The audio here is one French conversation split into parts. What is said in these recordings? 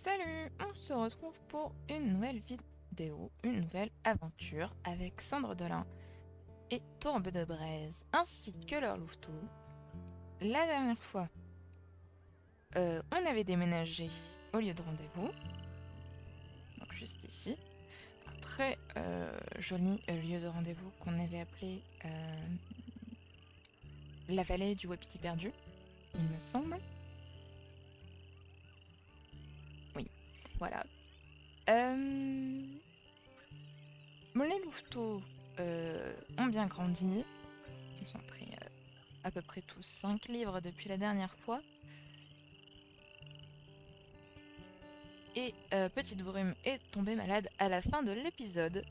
Salut, on se retrouve pour une nouvelle vidéo, une nouvelle aventure avec Cendre Dolin et Tourbe de Braise, ainsi que leur louveteau. La dernière fois, on avait déménagé au lieu de rendez-vous, donc juste ici, un très joli lieu de rendez-vous qu'on avait appelé la vallée du Wapiti perdu, il me semble. Oui, voilà. Bon, les louveteaux ont bien grandi. Ils ont pris à peu près tous 5 livres depuis la dernière fois. Et Petite Brume est tombée malade à la fin de l'épisode.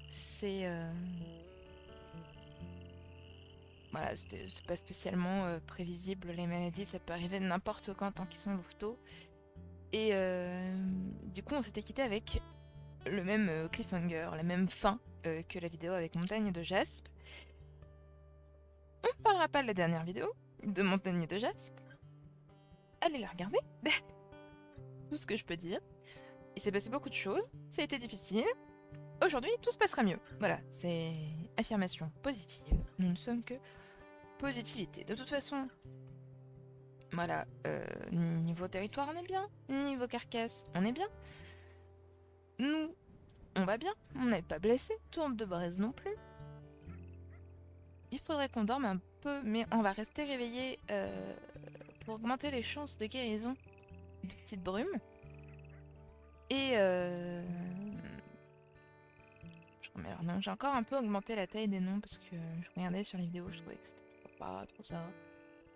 Voilà, c'est pas spécialement prévisible, les maladies, ça peut arriver n'importe quand tant qu'ils sont louveteaux. Et du coup, on s'était quitté avec le même cliffhanger, la même fin que la vidéo avec Montagne de Jaspe. On ne parlera pas de la dernière vidéo de Montagne de Jaspe. Allez la regarder, tout ce que je peux dire. Il s'est passé beaucoup de choses, ça a été difficile. Aujourd'hui, tout se passera mieux. Voilà, c'est affirmation positive. Nous ne sommes que positivité. De toute façon, voilà, niveau territoire, on est bien. Niveau carcasse, on est bien. Nous, on va bien. On n'est pas blessé. Tourbe de braise non plus. Il faudrait qu'on dorme un peu, mais on va rester réveillé pour augmenter les chances de guérison de Petite Brume. Et alors non, j'ai encore un peu augmenté la taille des noms parce que je regardais sur les vidéos, je trouvais que c'était pas trop ça.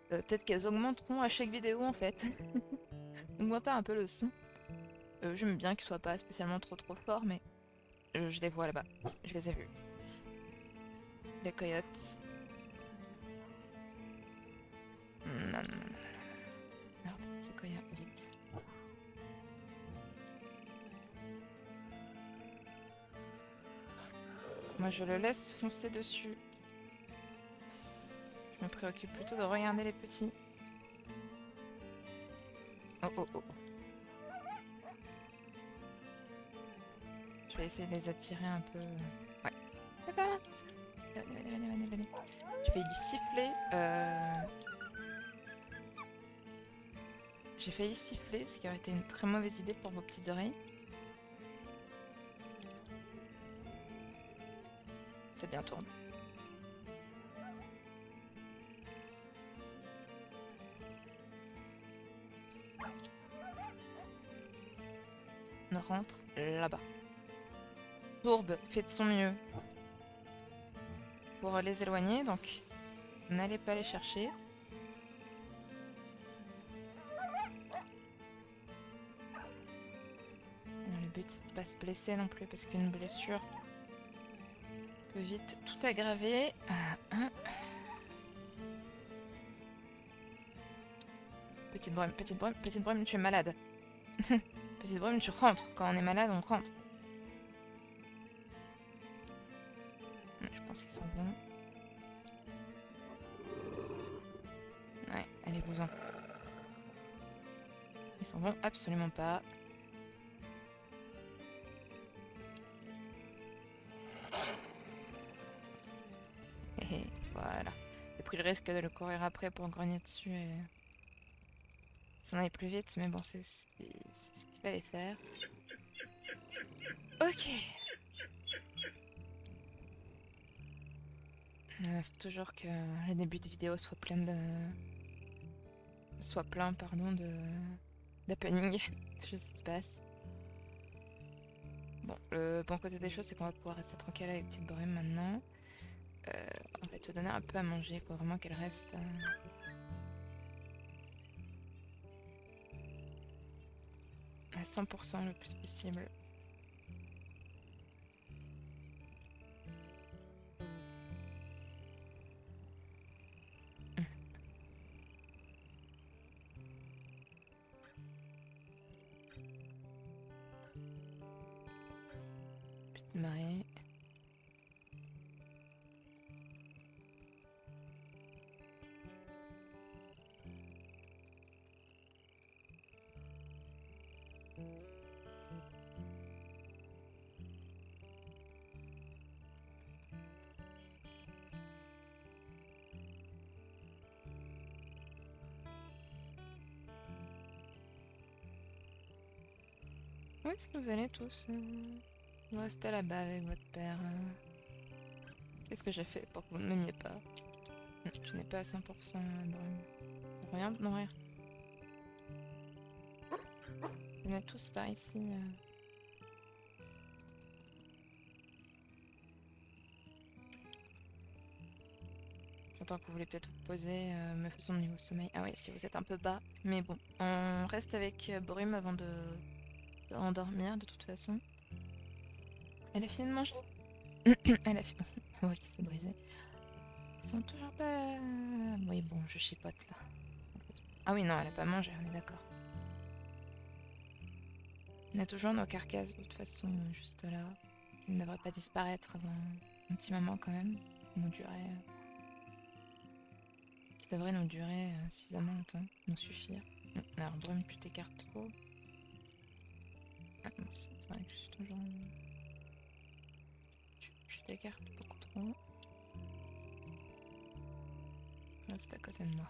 Peut-être qu'elles augmenteront à chaque vidéo en fait. Augmenter un peu le son. J'aime bien qu'ils soient pas spécialement trop forts, mais je les vois là-bas. Je les ai vus. Les coyotes. Non, non, non, non. Merde, c'est coyote, vite. Moi, je le laisse foncer dessus. Je me préoccupe plutôt de regarder les petits. Oh, oh, oh. Je vais essayer de les attirer un peu. Ouais. Là-bas. Venez. Je vais lui siffler. J'ai failli siffler, ce qui aurait été une très mauvaise idée pour vos petites oreilles. C'est bien tourné. On rentre là-bas. Tourbe fait de son mieux pour les éloigner, donc n'allez pas les chercher. Le but c'est de pas se blesser non plus parce qu'une blessure peut vite tout aggraver. Petite brume, tu es malade. Petite brume, tu rentres. Quand on est malade, on rentre. Je pense qu'ils s'en vont. Ouais, allez-vous-en. Ils s'en vont absolument pas. Et voilà. J'ai pris le risque de le courir après pour grogner dessus et s'en aller plus vite, mais bon, c'est ce qu'il fallait faire. Ok. Faut toujours que le début de vidéo soit plein de... pardon, de... d'happening. De choses qui se passent. Bon, le bon côté des choses, c'est qu'on va pouvoir rester tranquille avec Petite Brume maintenant. On va te donner un peu à manger. Il faut vraiment qu'elle reste... à 100% le plus possible. Petite marée. Où est-ce que vous allez tous vous restez là-bas avec votre père. Qu'est-ce que j'ai fait pour que vous ne m'aimiez pas? Je n'ai pas à 100% brume. Rien de nourrir. Venez tous par ici. J'entends que vous voulez peut-être vous poser, me faisons de niveau sommeil. Ah oui, si vous êtes un peu bas. Mais bon, on reste avec Brume avant de se rendormir de toute façon. Elle a fini de manger? Elle a fini. Oui, qui s'est brisé. Ils sont toujours pas. Oui, bon, je chipote là. Ah oui, non, elle a pas mangé, on est d'accord. On a toujours nos carcasses de toute façon, juste là. Ils ne devraient pas disparaître avant un petit moment quand même. Nous durer. Qui devrait nous durer suffisamment longtemps, nous suffire. Alors, Brume, tu t'écartes trop. Ah non, c'est vrai que je suis toujours. Tu t'écartes beaucoup trop. Reste à côté de moi.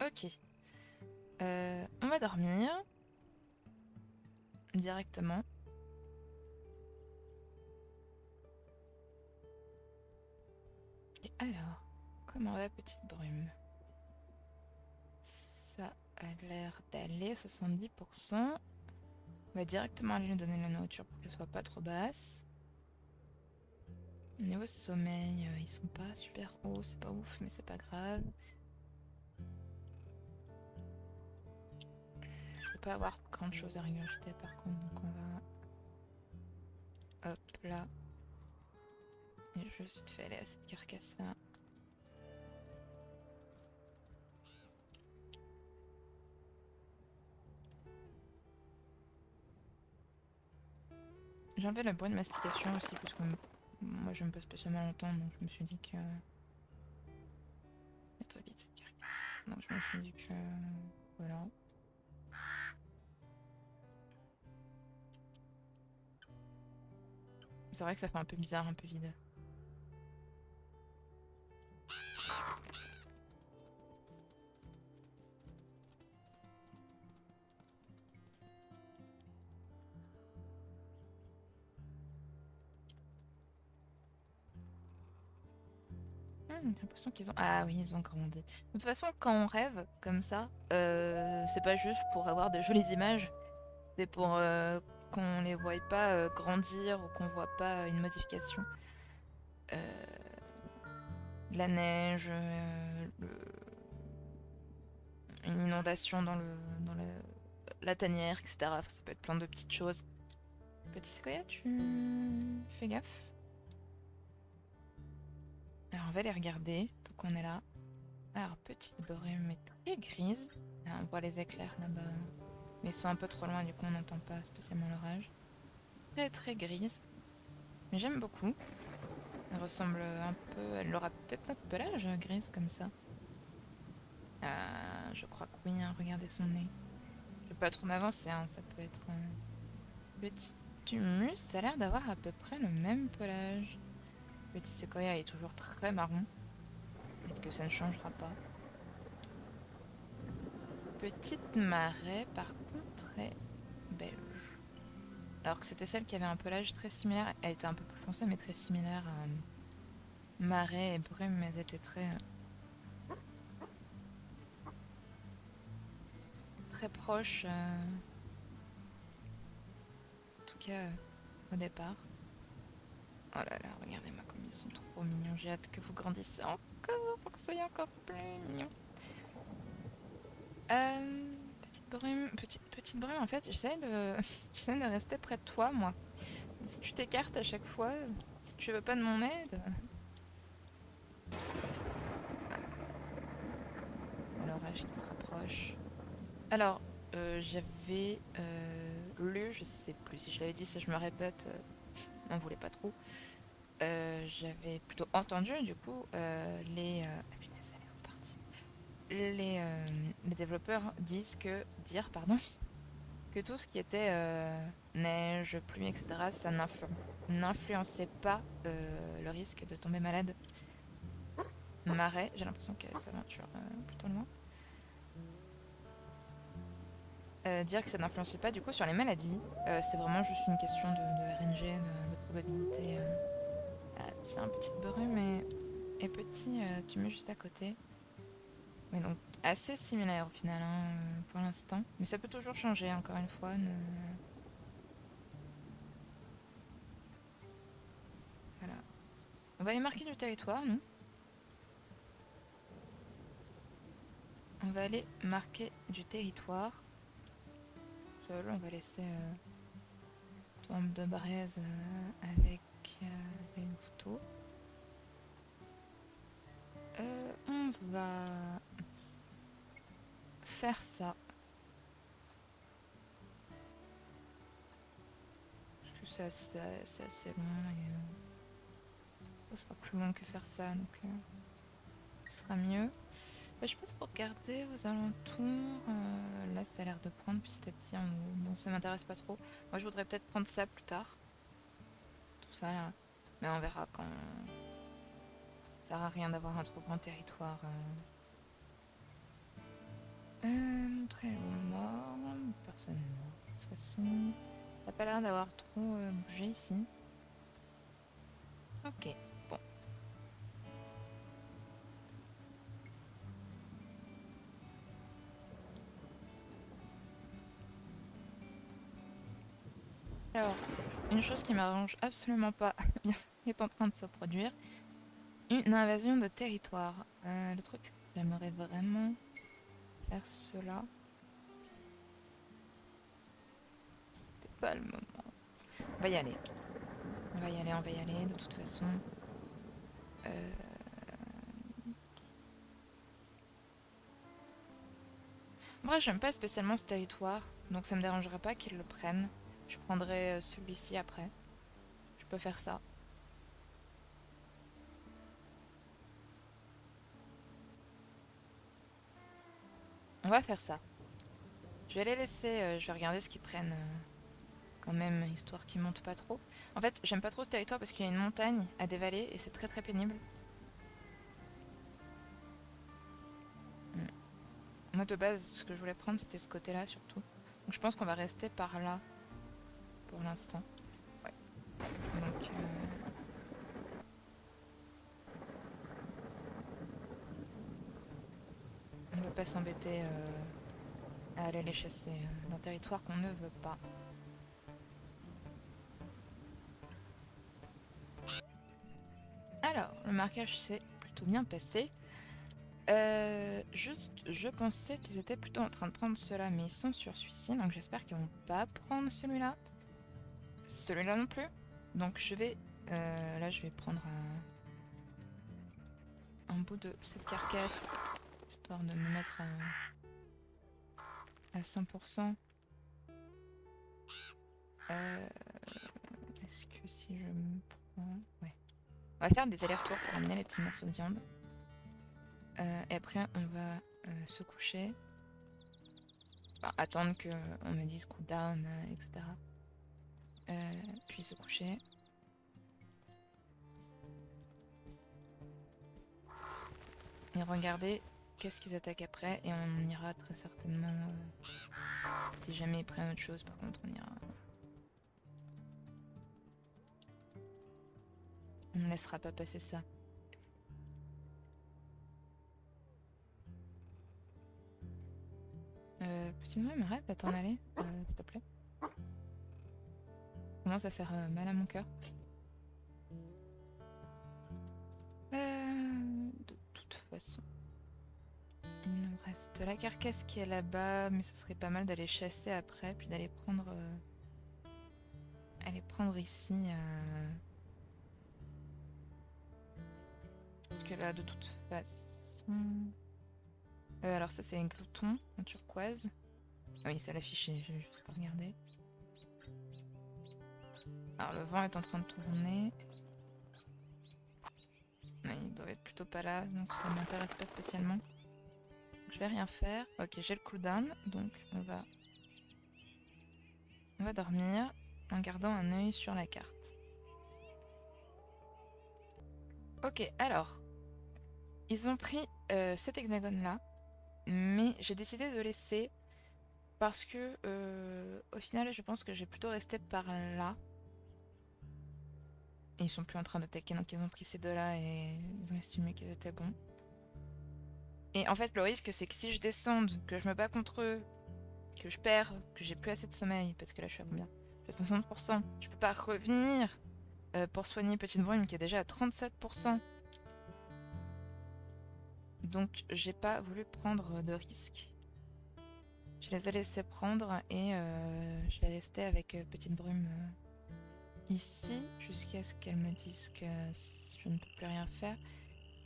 Ok. On va dormir. Directement. Et alors, comment va petite Brume? Ça a l'air d'aller, 70%. On va directement aller lui donner la nourriture pour qu'elle soit pas trop basse. Au niveau sommeil, ils sont pas super hauts, c'est pas ouf, mais c'est pas grave. Je peux pas avoir grande chose à régurgiter par contre, donc on va. Hop là. Et je suis fait aller à cette carcasse là. J'ai enlevé le bruit de mastication aussi parce que moi j'aime pas spécialement longtemps, donc je me suis dit que. Mets-toi vite cette carcasse. Donc je me suis dit que. Voilà. C'est vrai que ça fait un peu bizarre, un peu vide. J'ai l'impression qu'ils ont. Ah oui, ils ont grandi. De toute façon, quand on rêve comme ça, c'est pas juste pour avoir de jolies images, c'est pour qu'on les voie pas grandir ou qu'on voit pas une modification. De la neige, une inondation la tanière, etc. Enfin, ça peut être plein de petites choses. Petit Sequoia, tu fais gaffe. Alors, on va les regarder, tant qu'on est là. Alors, petite brume, mais très grise. Ah, on voit les éclairs là-bas. Mais ils sont un peu trop loin, du coup, on n'entend pas spécialement l'orage. Très, très grise. Mais j'aime beaucoup. Elle ressemble un peu. Elle aura peut-être notre pelage grise comme ça. Je crois que oui, hein, regardez son nez. Je vais pas trop m'avancer, hein, ça peut être. Petit humus, ça a l'air d'avoir à peu près le même pelage. Petit séquoia est toujours très marron. Peut-être que ça ne changera pas. Petite marée, par contre, est belge. Alors que c'était celle qui avait un pelage très similaire. Elle était un peu plus foncée, mais très similaire à marée et brume, mais elles étaient très proches. En tout cas, au départ. Oh là là, regardez-moi comme ils sont trop mignons. J'ai hâte que vous grandissiez encore pour que vous soyez encore plus mignons. Petite brume, en fait, j'essaie de, j'essaie de rester près de toi, moi. Si tu t'écartes à chaque fois, si tu veux pas de mon aide. L'orage qui se rapproche. Alors, j'avais lu, je sais plus si je l'avais dit, si je me répète, on voulait pas trop. J'avais plutôt entendu, du coup, ah, punaise, elle est repartie. Les développeurs dire, pardon, que tout ce qui était neige, pluie, etc., ça n'influençait pas le risque de tomber malade. Marais, j'ai l'impression qu'elle s'aventure plutôt loin. Dire que ça n'influençait pas du coup sur les maladies. C'est vraiment juste une question de RNG, de probabilité. Ah, tiens, petite brume et petit tu mets juste à côté. Mais donc assez similaire au final hein, pour l'instant. Mais ça peut toujours changer encore une fois. Voilà. On va aller marquer du territoire, nous. On va aller marquer du territoire. Seul, on va laisser tombe de braise avec les louveteaux. On va faire ça. Parce que c'est assez long et ça sera plus long que faire ça, donc ce sera mieux. Je peux trop regarder aux alentours. Là, ça a l'air de prendre petit à petit. Bon, ça m'intéresse pas trop. Moi, je voudrais peut-être prendre ça plus tard. Tout ça, là. Mais on verra quand. Ça sert à rien d'avoir un trop grand territoire. Montrer aux morts. Personne n'est mort. De toute façon, ça n'a pas l'air d'avoir trop bougé ici. Ok, bon. Alors, une chose qui m'arrange absolument pas est en train de se produire. Une invasion de territoire. Le truc, j'aimerais vraiment faire cela. C'était pas le moment. On va y aller. On va y aller, on va y aller, de toute façon. Euh... Moi, j'aime pas spécialement ce territoire, donc ça me dérangerait pas qu'ils le prennent. Je prendrai celui-ci après. Je peux faire ça. On va faire ça. Je vais les laisser, je vais regarder ce qu'ils prennent quand même, histoire qu'ils montent pas trop. En fait, j'aime pas trop ce territoire parce qu'il y a une montagne à dévaler et c'est très très pénible. Mm. Moi de base, ce que je voulais prendre c'était ce côté-là surtout. Donc je pense qu'on va rester par là pour l'instant. Ouais. Donc on va pas s'embêter à aller les chasser d'un territoire qu'on ne veut pas. Alors, le marquage s'est plutôt bien passé. Juste, je pensais qu'ils étaient plutôt en train de prendre ceux-là, mais ils sont sur celui-ci, donc j'espère qu'ils vont pas prendre celui-là. Celui-là non plus. Donc je vais... là, je vais prendre un bout de cette carcasse, histoire de me mettre à 100%. Est-ce que si je me prends... Ouais. On va faire des allers-retours pour amener les petits morceaux de viande. Et après, on va se coucher. Enfin, attendre qu'on me dise cooldown, etc. Puis se coucher. Et regarder qu'est-ce qu'ils attaquent après. Et on ira très certainement... si jamais ils prennent autre chose, par contre, on ira... On ne laissera pas passer ça. Petite brume, arrête de t'en aller, s'il te plaît. Ça commence à faire mal à mon cœur. De toute façon, il nous reste la carcasse qui est là-bas, mais ce serait pas mal d'aller chasser après, puis d'aller prendre, aller prendre ici. Parce que là, de toute façon, alors ça c'est un glouton en turquoise. Ah oui, ça l'affichait, j'ai juste pas regardé. Alors le vent est en train de tourner. Mais il doit être plutôt pas là, donc ça m'intéresse pas spécialement. Je vais rien faire. Ok, j'ai le cooldown, donc on va dormir en gardant un œil sur la carte. Ok, alors, ils ont pris cet hexagone-là, mais j'ai décidé de laisser parce que, au final, je pense que je vais plutôt rester par là. Et ils sont plus en train d'attaquer, donc ils ont pris ces deux-là et ils ont estimé qu'ils étaient bons. Et en fait, le risque, c'est que si je descende, que je me bats contre eux, que je perds, que j'ai plus assez de sommeil, parce que là, je suis à combien? Je suis à 60%. Je peux pas revenir pour soigner Petite Brume qui est déjà à 37%. Donc, j'ai pas voulu prendre de risques. Je les ai laissés prendre et je vais rester avec Petite Brume ici jusqu'à ce qu'elle me dise que je ne peux plus rien faire.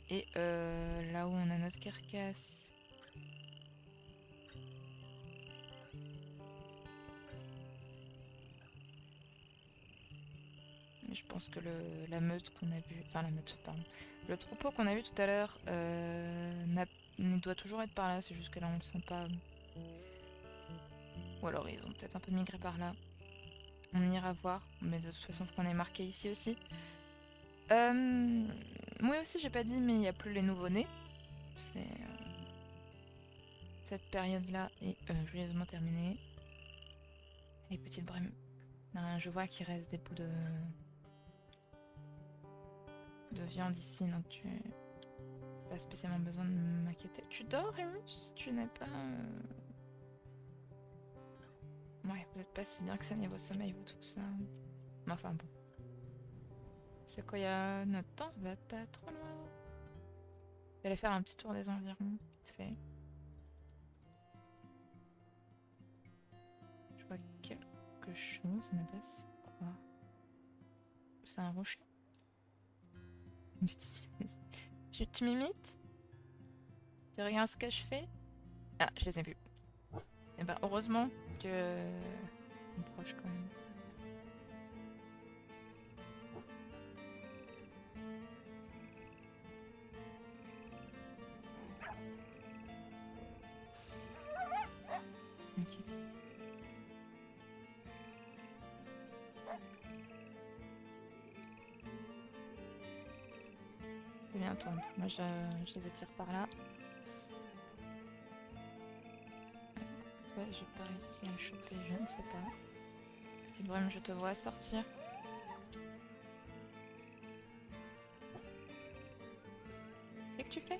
Et là où on a notre carcasse. Je pense que la meute qu'on a vue, enfin la meute, pardon, le troupeau qu'on a vu tout à l'heure il doit toujours être par là, c'est juste que là on le sent pas. Ou alors ils ont peut-être un peu migré par là. On ira voir, mais de toute façon faut qu'on ait marqué ici aussi. Moi aussi j'ai pas dit, mais il n'y a plus les nouveau-nés. Cette période-là est joyeusement terminée. Les petites brumes. Je vois qu'il reste des bouts de viande ici, donc tu n'as pas spécialement besoin de m'inquiéter. Tu dors, Remus? Tu n'es pas... Ouais, vous n'êtes pas si bien que ça niveau sommeil, vous tous. Mais enfin bon. C'est quoi, notre temps va pas trop loin. Je vais aller faire un petit tour des environs, vite fait. Je vois quelque chose, mais pas c'est quoi. C'est un rocher. Tu m'imites? Tu regardes ce que je fais? Ah, je les ai vus. Et ben heureusement que ils sont proches quand même. Ok. C'est bien tourné. Moi je les attire par là. Ouais, j'ai pas réussi à le choper, je ne sais pas. Petite brume, je te vois sortir. Qu'est-ce que tu fais?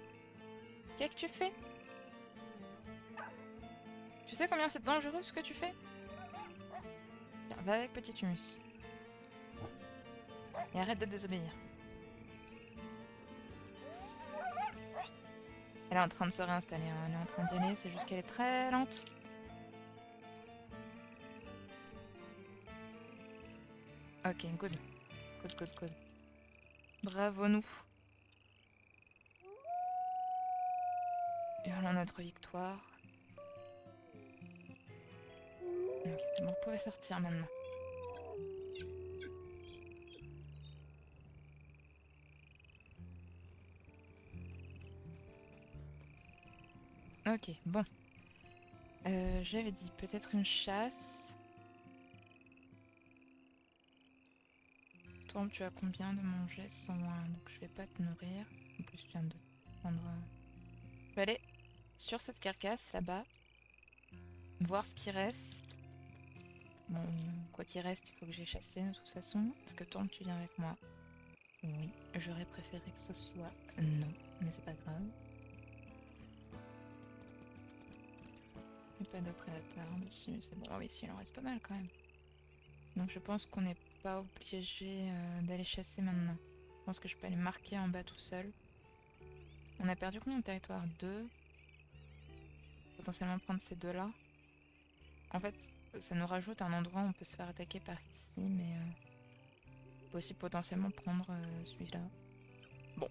Qu'est-ce que tu fais? Tu sais combien c'est dangereux ce que tu fais? Tiens, va avec petit humus. Et arrête de désobéir. Elle est en train de se réinstaller, hein. Elle est en train d'y aller, c'est juste qu'elle est très lente. Ok, good. Good, good, good. Bravo nous. Hurlons notre victoire. Ok, c'est bon, vous pouvez sortir maintenant. Ok, bon. J'avais dit peut-être une chasse. Toi, tu as combien de manger sans moi? Donc je vais pas te nourrir. En plus, je viens de prendre... Je vais aller sur cette carcasse là-bas. Voir ce qui reste. Bon, quoi qu'il reste, il faut que j'ai chassé de toute façon. Est-ce que toi, tu viens avec moi? Oui, j'aurais préféré que ce soit non, mais c'est pas grave. Il n'y a pas de prédateurs dessus, c'est bon. Ah oui, si, il en reste pas mal quand même. Donc je pense qu'on n'est pas obligé d'aller chasser maintenant. Je pense que je peux aller marquer en bas tout seul. On a perdu combien de territoire? 2. Potentiellement prendre ces deux-là. En fait, ça nous rajoute un endroit où on peut se faire attaquer par ici, mais on peut aussi potentiellement prendre celui-là. Bon,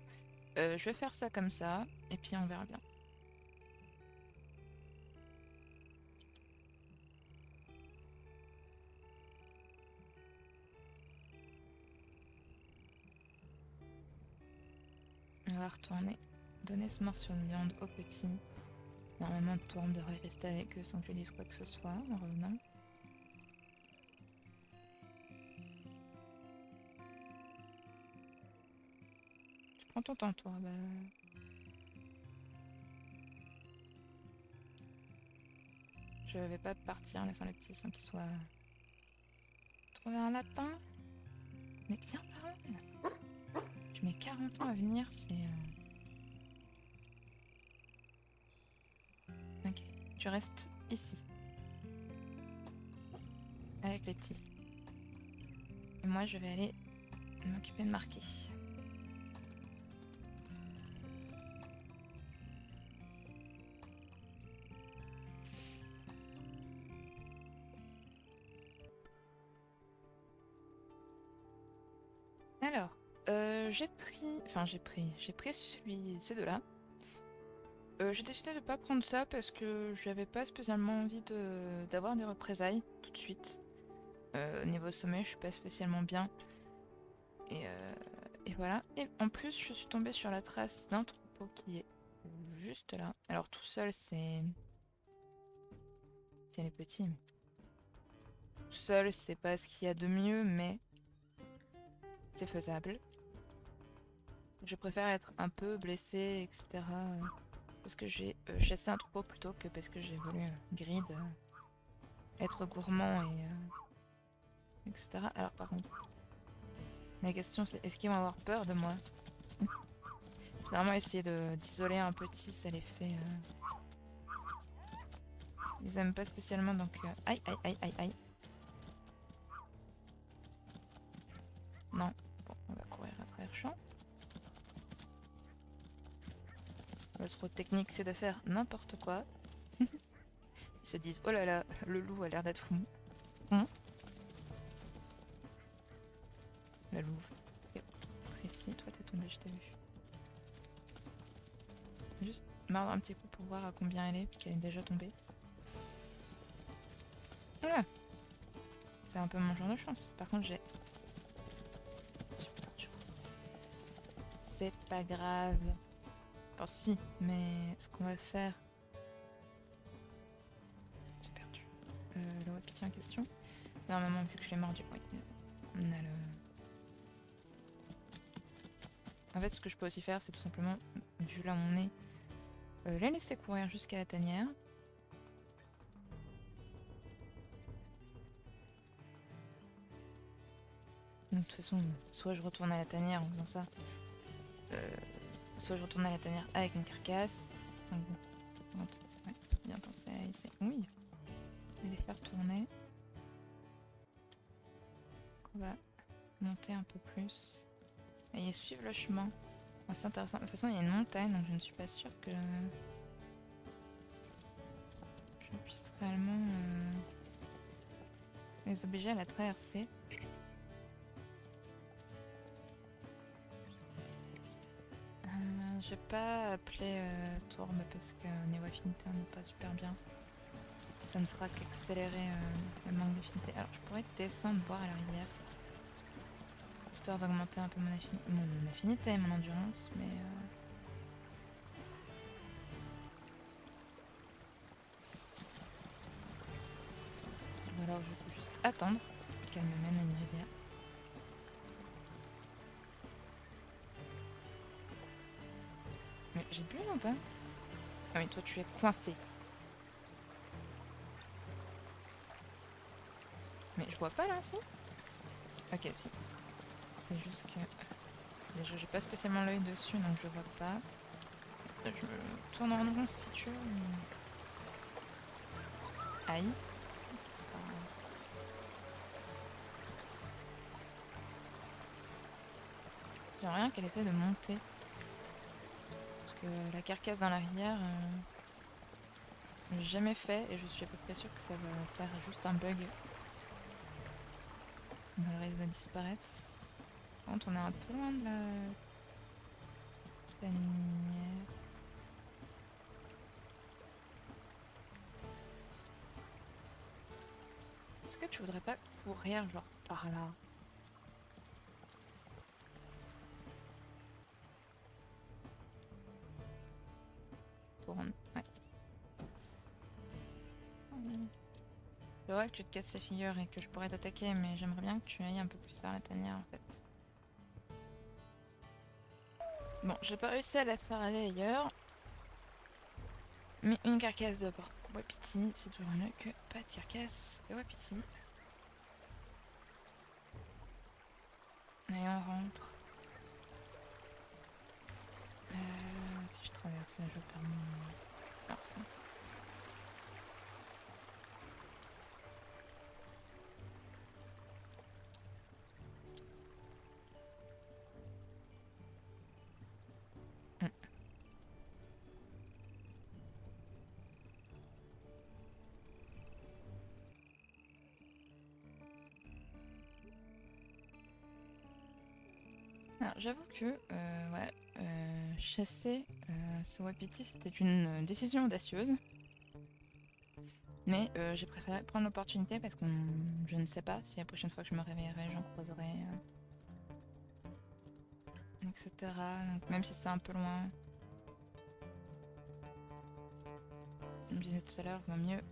je vais faire ça comme ça, et puis on verra bien. On va retourner, donner ce morceau de viande au petit. Normalement, toi, on devrait rester avec eux sans que je dise quoi que ce soit en revenant. Prends ton temps, toi. Bah... Je vais pas partir en laissant les petits sans qu'ils soient... Trouver un lapin? Mais bien, parole! Tu mets 40 ans à venir, c'est... Ok, tu restes ici. Avec les petits. Et moi, je vais aller m'occuper de marquer. Alors, j'ai pris ces deux-là. J'ai décidé de pas prendre ça parce que j'avais pas spécialement envie d'avoir des représailles tout de suite. Niveau sommeil, je suis pas spécialement bien. Et voilà. Et en plus, je suis tombée sur la trace d'un troupeau qui est juste là. Alors tout seul, c'est les petits. Mais... Tout seul, c'est pas ce qu'il y a de mieux, mais c'est faisable. Je préfère être un peu blessée, etc. Parce que j'ai chassé un troupeau plutôt que parce que j'ai voulu grid, être gourmand et etc. Alors par contre, la question c'est est-ce qu'ils vont avoir peur de moi? Généralement essayer d'isoler un petit, ça les fait... Ils aiment pas spécialement donc... Aïe aïe aïe aïe aïe. Non. Bon, on va courir à travers le champ. L'autre technique c'est de faire n'importe quoi. Ils se disent oh là là, le loup a l'air d'être fou. La louve. Ok. Précis, toi t'es tombé, je t'ai vu. Juste mordre un petit coup pour voir à combien elle est, puis qu'elle est déjà tombée. Voilà. C'est un peu mon genre de chance. Par contre j'ai pas de chance. C'est pas grave. Enfin si, mais ce qu'on va faire... J'ai perdu. Le wapiti en question. Normalement vu que je l'ai mordu, oui, on a le... En fait ce que je peux aussi faire c'est tout simplement, vu là où on est, la laisser courir jusqu'à la tanière. Donc, de toute façon, soit je retourne à la tanière en faisant ça, soit je retourne à la tanière avec une carcasse. Donc, bon, ouais, bien penser à essayer. Oui, je vais les faire tourner. Donc, on va monter un peu plus. Et suivre le chemin. Ah, c'est intéressant. De toute façon, il y a une montagne, donc je ne suis pas sûre que je puisse réellement les obliger à la traverser. Je vais pas appeler Tourbe parce que niveau affinité on n'est pas super bien. Ça ne fera qu'accélérer le manque d'affinité. Alors je pourrais descendre boire à la rivière. Histoire d'augmenter un peu mon affinité et mon endurance, mais... Ou alors je peux juste attendre qu'elle me mène à une rivière. Mais j'ai bu ou pas? Ah mais toi tu es coincé. Mais je vois pas là, si? Ok, si. C'est juste que... Déjà j'ai pas spécialement l'œil dessus donc je vois pas. Je me tourne en rond si tu veux. Aïe. C'est pas grave. J'aimerais rien qu'elle essaie de monter. Parce que la carcasse dans la rivière, je l'ai jamais fait et je suis à peu près sûre que ça va faire juste un bug. Elle risque de disparaître. Par contre, on est un peu loin de la tanière. Est-ce que tu voudrais pas courir genre par là? Tourne, ouais. Je vois que tu te casses la figure et que je pourrais t'attaquer, mais j'aimerais bien que tu ailles un peu plus vers la tanière en fait. Bon, j'ai pas réussi à la faire aller ailleurs. Mais une carcasse de wapiti, c'est toujours mieux que pas de carcasse de wapiti. Allez, on rentre. Si je traverse là, je perds mon... Non, c'est bon. Alors, j'avoue que ouais, chasser ce wapiti, c'était une décision audacieuse. Mais j'ai préféré prendre l'opportunité parce que je ne sais pas si la prochaine fois que je me réveillerai, j'en croiserai, etc. Donc, même si c'est un peu loin, je me disais tout à l'heure, vaut mieux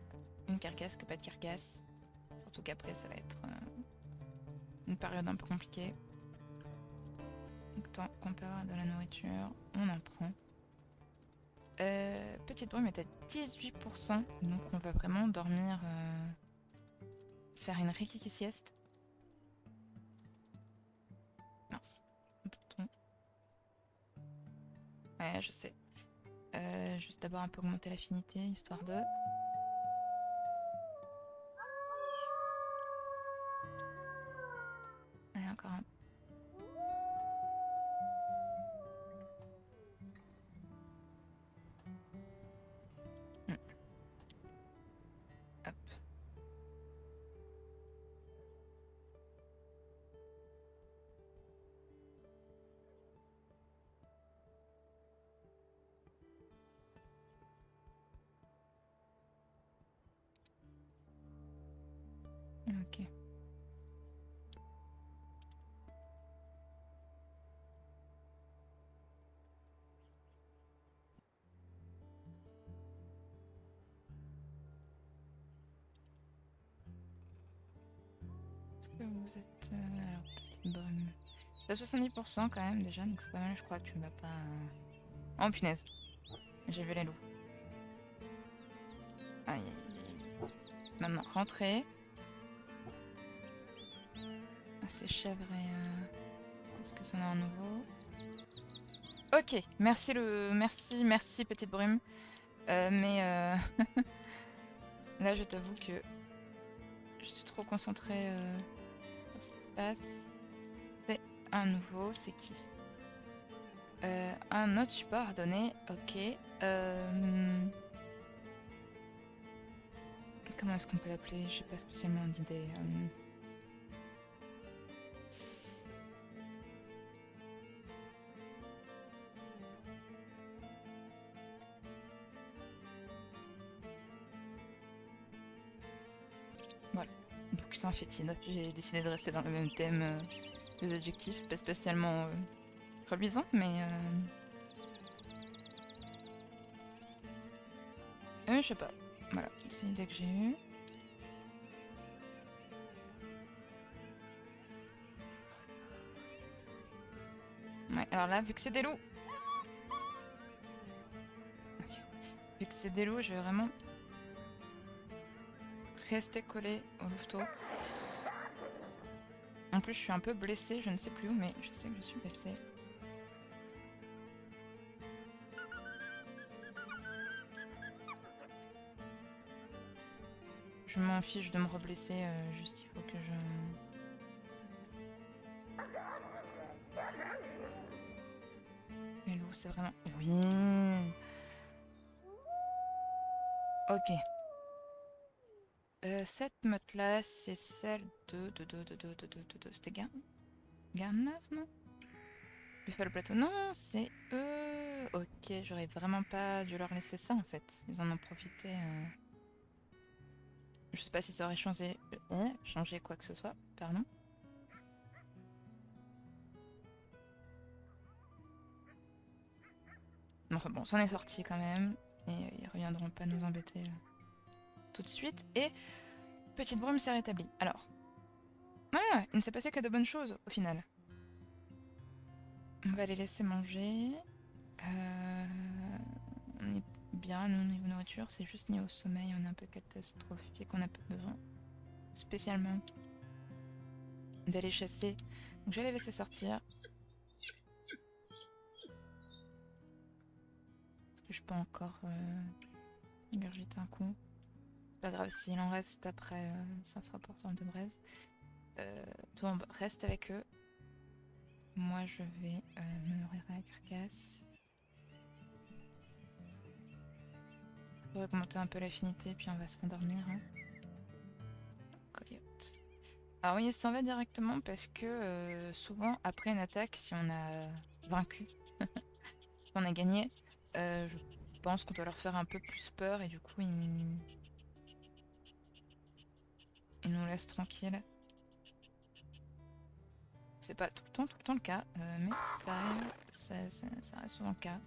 une carcasse que pas de carcasse. Surtout qu'après, ça va être une période un peu compliquée. Donc, tant qu'on peut avoir de la nourriture, on en prend. Petite brume est à 18%, donc on va vraiment dormir, faire une rikiki sieste. Mince, un bouton. Ouais, je sais. Juste d'abord un peu augmenter l'affinité, histoire de... Allez, encore un. Hmm. Hop. Ok. Est-ce que vous êtes... alors, petite brume. C'est à 70% quand même déjà, donc c'est pas mal, je crois que tu ne vas pas... Oh punaise. J'ai vu les loups. Aïe, aïe, aïe. Maintenant, rentrez. Ah, ces chèvres et... Est-ce que ça en a un nouveau? Ok, merci petite brume. Mais là, je t'avoue que je suis trop concentrée sur ce qui se passe. C'est un nouveau, c'est qui? Un autre support à donner, ok. Comment est-ce qu'on peut l'appeler? J'ai pas spécialement d'idée. Voilà. Bouquetin fétide. J'ai décidé de rester dans le même thème des adjectifs, pas spécialement reluisant, mais... je sais pas. Voilà, c'est l'idée que j'ai eue. Ouais, alors là, vu que c'est des loups... Ok. Vu que c'est des loups, je vais vraiment rester collé au louveteau. En plus, je suis un peu blessée, je ne sais plus où, mais je sais que je suis blessée. Je m'en fiche de me reblesser, juste il faut que je... Les loups, c'est vraiment... Oui. Ok. Cette meute-là, c'est celle de... C'était Garnave, non? Buffalo Plateau, non, c'est eux. Ok, j'aurais vraiment pas dû leur laisser ça, en fait. Ils en ont profité. Je sais pas si ça aurait changé quoi que ce soit, pardon. Enfin bon, c'en est sorti quand même. Et ils reviendront pas nous embêter tout de suite. Et petite brume s'est rétablie. Alors, voilà, il ne s'est passé que de bonnes choses au final. On va les laisser manger. On est bien, nous, niveau nourriture. C'est juste niveau sommeil, on est un peu catastrophique. On a peu besoin, spécialement, d'aller chasser. Donc je vais les laisser sortir. Est-ce que je peux encore ingurgiter un coup? C'est pas grave, s'il en reste après, ça fera porteur de braise. Toi, reste avec eux. Moi, je vais me nourrir à la carcasse. Pour augmenter un peu l'affinité, puis on va se rendormir. Hein. Coyote. Alors oui, il s'en va directement parce que souvent, après une attaque, si on a vaincu, si on a gagné, je pense qu'on doit leur faire un peu plus peur et du coup, ils nous laissent tranquilles. C'est pas tout le temps le cas, mais ça arrive, ça reste souvent le cas.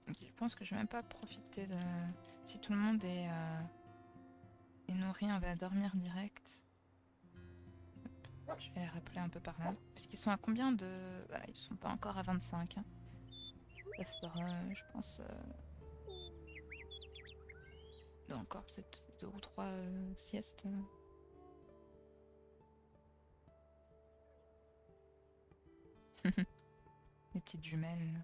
Ok, je pense que je vais même pas profiter de... Si tout le monde est nourri, on va dormir direct. Je vais les rappeler un peu par là. Parce qu'ils sont à combien de... Voilà, ils sont pas encore à 25. Hein. Ça se fera, je pense... encore peut-être 2 ou 3 siestes. Les petites jumelles. Là.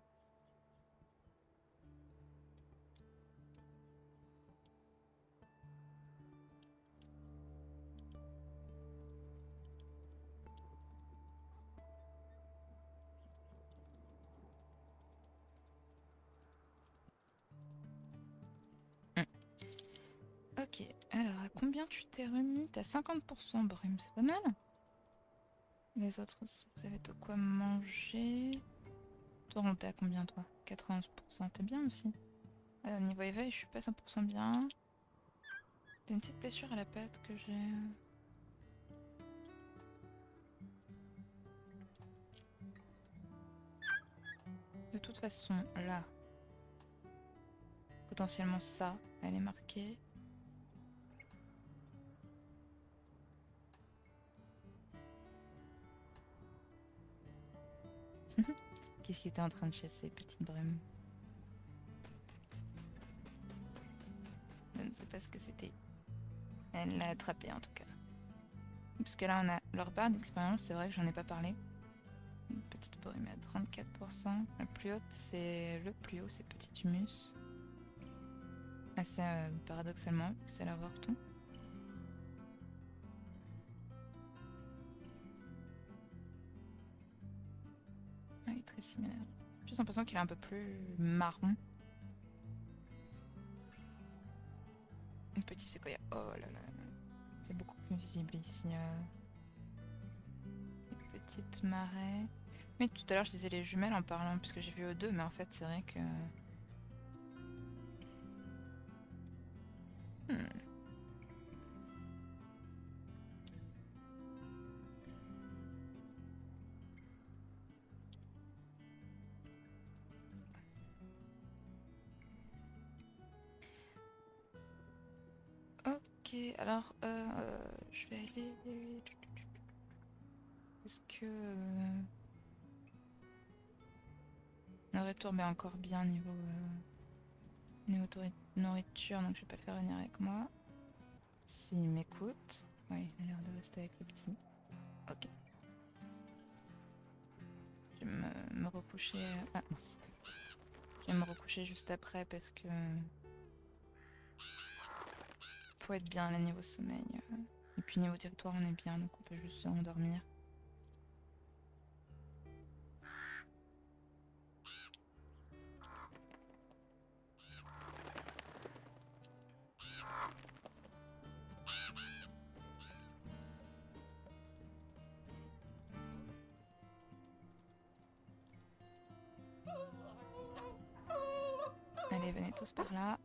Ok, alors à combien tu t'es remis? T'as 50% brume, c'est pas mal. Les autres, vous avez de quoi manger. Toi, t'es à combien toi? 91%, t'es bien aussi. Niveau éveil, je suis pas 100% bien. T'as une petite blessure à la patte que j'ai... De toute façon, là, potentiellement ça, elle est marquée. Qu'est-ce qu'il était en train de chasser, petite brume? Je ne sais pas ce que c'était. Elle l'a attrapé en tout cas. Parce que là, on a leur barre d'expérience, c'est vrai que j'en ai pas parlé. Une petite brume à 34%. La plus haute, c'est le plus haut, c'est petit humus. Assez paradoxalement, vu que c'est l'avoir tout. Ah, il est très similaire. J'ai juste l'impression qu'il est un peu plus marron. Un petit séquoia. Oh là là. C'est beaucoup plus visible ici. Les petites marais. Mais tout à l'heure, je disais les jumelles en parlant, puisque j'ai vu O2, mais en fait, c'est vrai que... Hmm. Ok, alors, je vais aller... Est-ce que... Nourriture, mais encore bien niveau nourriture, donc je vais pas le faire venir avec moi. S'il m'écoute... Oui, il a l'air de rester avec le petit. Ok. Je vais me recoucher... Ah, mince. Je vais me recoucher juste après parce que... Faut être bien là niveau sommeil. Et puis niveau territoire, on est bien, donc on peut juste se endormir. Allez, venez tous par là.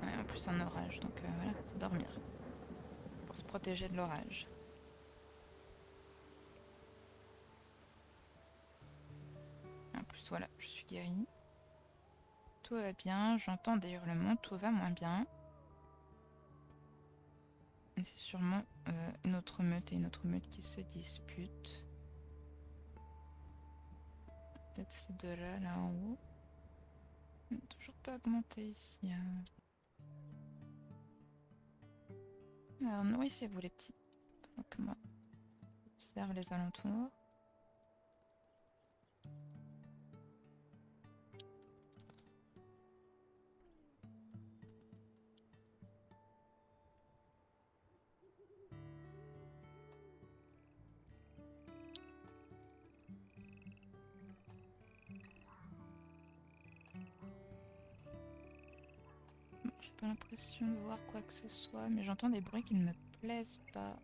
Ouais, en plus un orage, donc voilà, faut dormir. Pour se protéger de l'orage. En plus, voilà, je suis guérie. tout va bien. J'entends des hurlements, tout va moins bien. Et c'est sûrement une autre meute et une autre meute qui se disputent. Peut-être ces deux-là, là en haut. Toujours pas augmenté ici. Alors nourrissez-vous les petits. Donc moi, j'observe les alentours. J'ai pas l'impression de voir quoi que ce soit, mais j'entends des bruits qui ne me plaisent pas.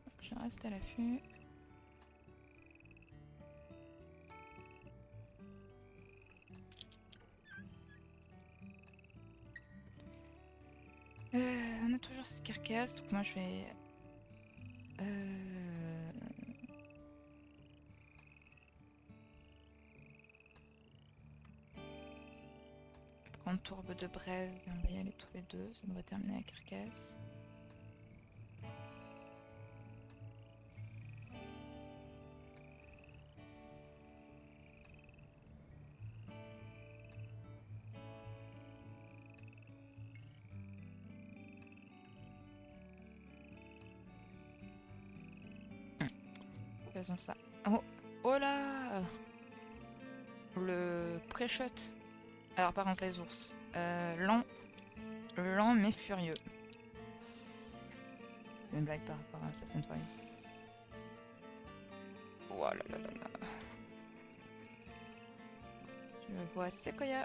Donc je reste à l'affût. On a toujours cette carcasse, donc moi je vais... prendre tourbe de braise et on va y aller tous les deux, ça devrait terminer la carcasse. Faisons ça. Oh, oh là! Le pré-shot. Alors par contre les ours. Lent mais furieux. Une blague par rapport à Fast and Furious. Oh là là là là. Je vois Sequoia.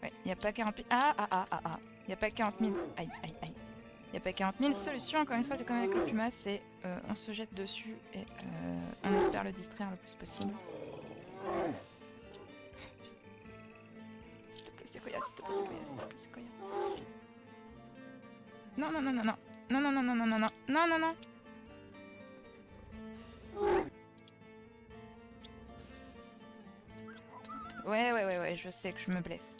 Ouais, y a pas 40 000... Ah. Y a pas 40 000... Aïe. Y a pas 40 000 solutions, encore une fois, c'est comme avec le Puma, c'est on se jette dessus et on espère le distraire le plus possible. S'il te plaît, Sequoia. Non. Ouais, je sais que je me blesse.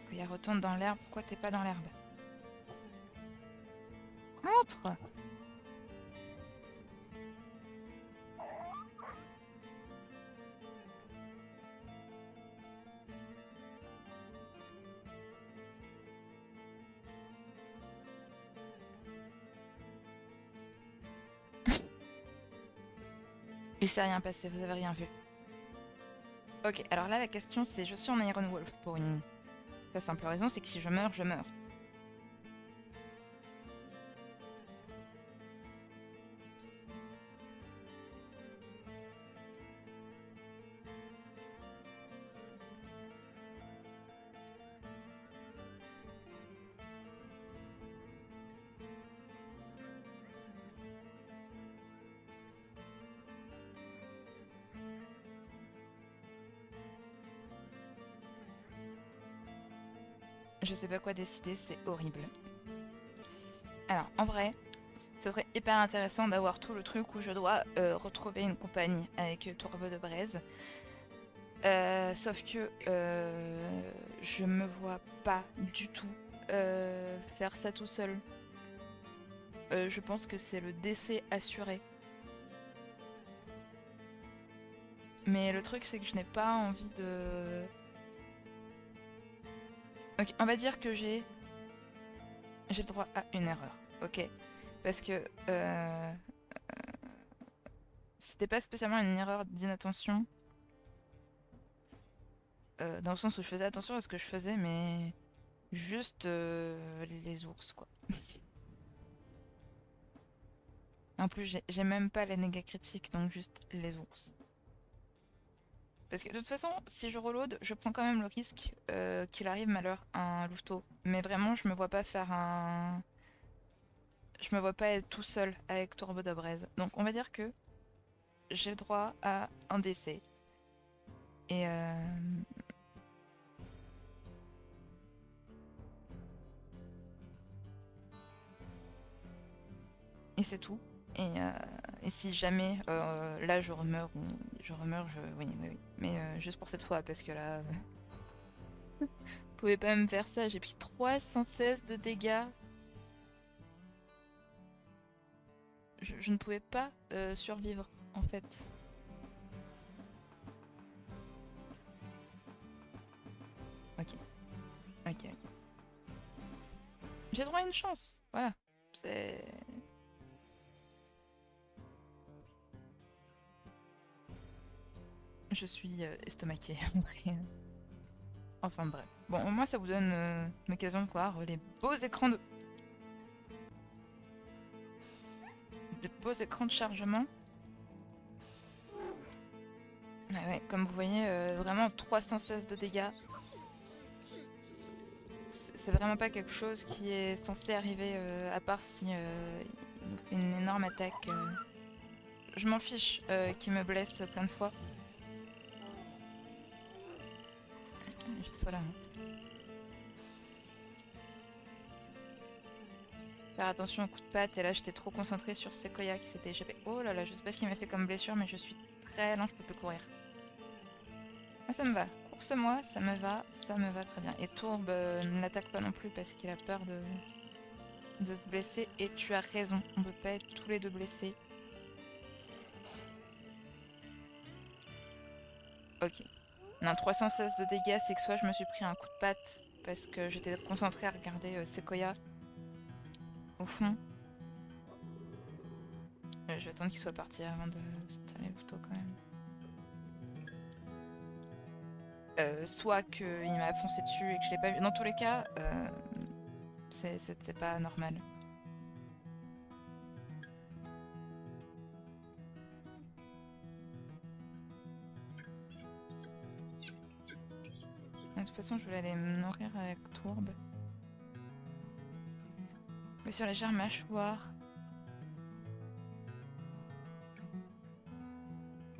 Sequoia, retourne dans l'herbe, pourquoi t'es pas dans l'herbe? Rentre! Il s'est rien passé, vous avez rien vu. Ok, alors là la question c'est, je suis en Iron Wolf pour une très simple raison, c'est que si je meurs, je meurs. Je sais pas quoi décider, c'est horrible. Alors, en vrai, ce serait hyper intéressant d'avoir tout le truc où je dois retrouver une compagnie avec Tourbe de Braise. Sauf que je me vois pas du tout faire ça tout seul. Je pense que c'est le décès assuré. Mais le truc, c'est que je n'ai pas envie de... Ok, on va dire que j'ai le droit à une erreur, ok? Parce que c'était pas spécialement une erreur d'inattention, dans le sens où je faisais attention à ce que je faisais, mais juste les ours, quoi. En plus, j'ai même pas les dégâts critiques, donc juste les ours. Parce que de toute façon, si je reload, je prends quand même le risque qu'il arrive malheur à un louveteau. Mais vraiment, je me vois pas faire un... Je me vois pas être tout seul avec Tourbe de Braise. Donc on va dire que j'ai le droit à un décès. Et et c'est tout. Et, et si jamais là je remeurs, oui, oui, oui. Mais juste pour cette fois, parce que là, vous pouvez pas me faire ça. J'ai pris 316 de dégâts. Je ne pouvais pas survivre, en fait. Ok, ok. J'ai droit à une chance. Voilà. C'est. Je suis estomaquée après. Enfin bref. Bon, au moins ça vous donne l'occasion de voir les beaux écrans de beaux écrans de chargement. Ouais, ouais, comme vous voyez, vraiment 316 de dégâts. C'est vraiment pas quelque chose qui est censé arriver, à part si il nous fait une énorme attaque. Je m'en fiche qu'il me blesse plein de fois. Je sois là. Hein. Faire attention aux coups de patte, et là j'étais trop concentrée sur Sequoia qui s'était échappé. Oh là là, je sais pas ce qu'il m'a fait comme blessure, mais je suis très lent, je peux plus courir. Ah, ça me va. Course-moi, ça me va très bien. Et Tourbe ne l'attaque pas non plus parce qu'il a peur de se blesser. Et tu as raison, on peut pas être tous les deux blessés. Ok. Non, 316 de dégâts, c'est que soit je me suis pris un coup de patte parce que j'étais concentrée à regarder Sequoia au fond. Je vais attendre qu'il soit parti avant de sortir les couteaux quand même. Soit qu'il m'a foncé dessus et que je l'ai pas vu. Dans tous les cas, c'est pas normal. De toute façon, je voulais aller me nourrir avec Tourbe. Mais sur légère mâchoire.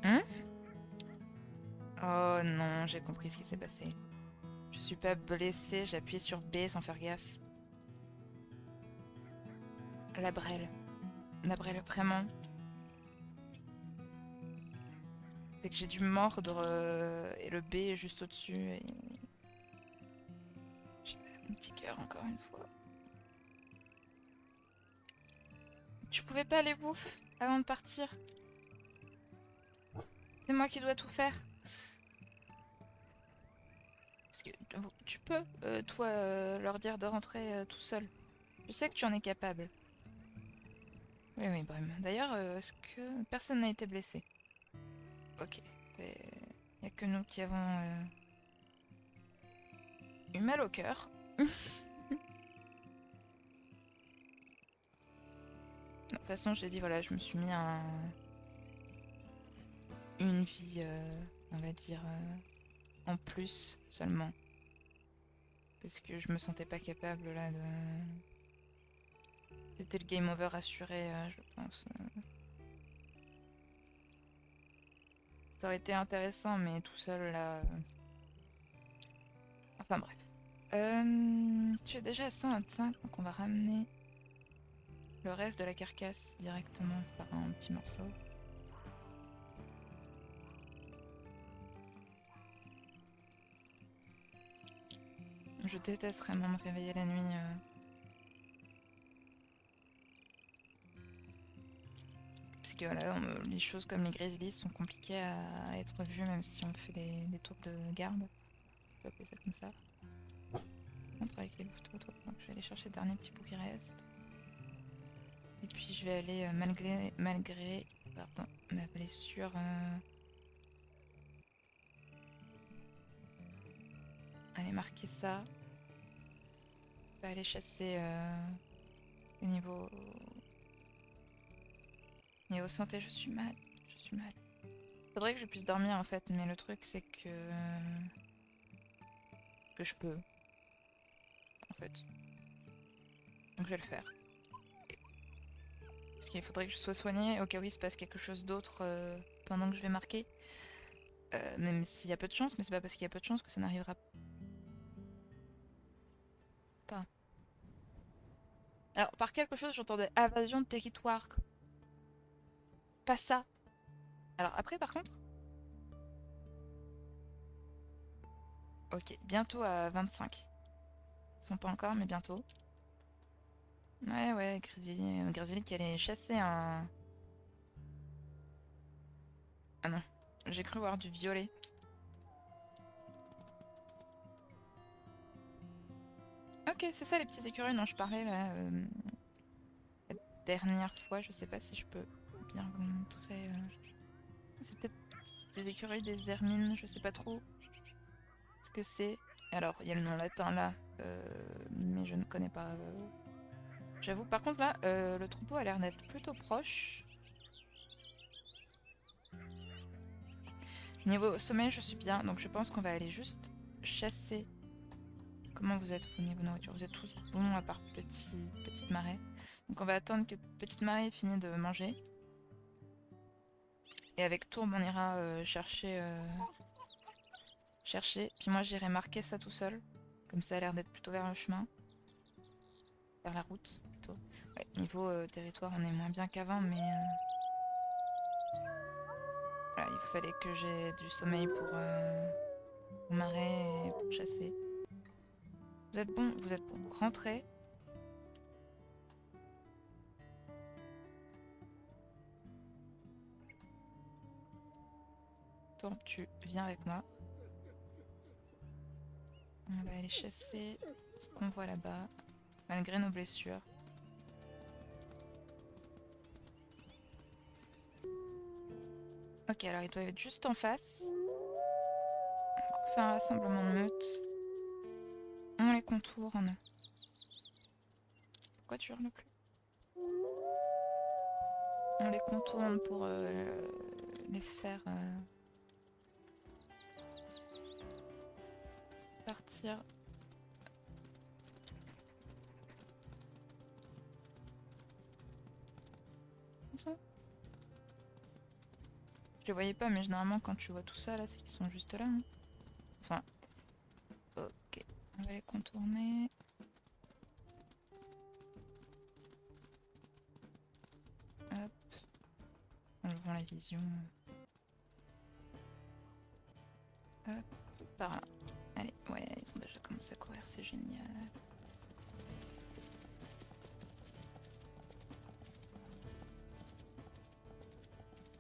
Hein? Oh non, j'ai compris ce qui s'est passé. Je suis pas blessée, j'ai appuyé sur B sans faire gaffe. La brêle. La brêle, vraiment. C'est que j'ai dû mordre et le B est juste au-dessus. Et... j'ai un petit cœur encore une fois. Tu pouvais pas aller bouffe avant de partir? C'est moi qui dois tout faire. Parce que tu peux, toi, leur dire de rentrer tout seul. Je sais que tu en es capable. Oui, oui, Brum. D'ailleurs, est-ce que personne n'a été blessé? Ok. Il n'y a que nous qui avons eu mal au cœur. De toute façon, j'ai dit, voilà, je me suis mis une vie, on va dire, en plus seulement. Parce que je me sentais pas capable, là, de... C'était le game over assuré, je pense. Ça aurait été intéressant, mais tout seul, là... Enfin, bref. Tu es déjà à 125, donc on va ramener le reste de la carcasse directement par un petit morceau. Je déteste vraiment me réveiller la nuit. Parce que voilà, les choses comme les grizzlies sont compliquées à être vues, même si on fait des tours de garde. On peut appeler ça comme ça. On travaille avec les louveteaux, donc je vais aller chercher le dernier petit bout qui reste. Et puis je vais aller, malgré pardon, ma blessure, aller marquer ça. Je vais aller chasser au niveau santé, je suis mal. Je suis mal. Faudrait que je puisse dormir en fait, mais le truc c'est que je peux en fait. Donc je vais le faire. Parce qu'il faudrait que je sois soignée au cas où il se passe quelque chose d'autre pendant que je vais marquer. Même s'il y a peu de chance, mais c'est pas parce qu'il y a peu de chance que ça n'arrivera pas. Alors par quelque chose j'entendais invasion de territoire. pas ça. Alors après, par contre... Ok, bientôt à 25. Ils sont pas encore, mais bientôt. Ouais, ouais, Grizzly qui allait chasser un... Ah non, j'ai cru voir du violet. Ok, c'est ça les petits écureuils dont je parlais là. La dernière fois, je sais pas si je peux bien vous montrer. C'est peut-être des écureuils, des hermines, je sais pas trop ce que c'est. Alors, il y a le nom latin là, mais je ne connais pas. J'avoue, par contre là, le troupeau a l'air d'être plutôt proche. Niveau sommeil, je suis bien, donc je pense qu'on va aller juste chasser. Comment vous êtes vous, niveau nourriture? Vous êtes tous bons à part petite marée. Donc on va attendre que petite marée ait fini de manger. Et avec Tourbe, on ira chercher. Puis moi, j'irai marquer ça tout seul. Comme ça a l'air d'être plutôt vers le chemin. Vers la route, plutôt. Ouais, niveau territoire, on est moins bien qu'avant, mais... Voilà, il fallait que j'ai du sommeil pour marrer et pour chasser. Vous êtes bon, vous êtes bon. Rentrez. Tourbe, tu viens avec moi. On va aller chasser ce qu'on voit là-bas, malgré nos blessures. Ok, alors ils doivent être juste en face. On fait un rassemblement de meute. On les contourne. Pourquoi tu hurles plus? On les contourne pour les faire partir. Ils sont où? Je les voyais pas, mais généralement quand tu vois tout ça là, c'est qu'ils sont juste là. Hein. Ils sont là. Ok, on va les contourner. Hop. Enlevons la vision. Hop, par là. Allez, ouais, ils ont déjà commencé à courir, c'est génial.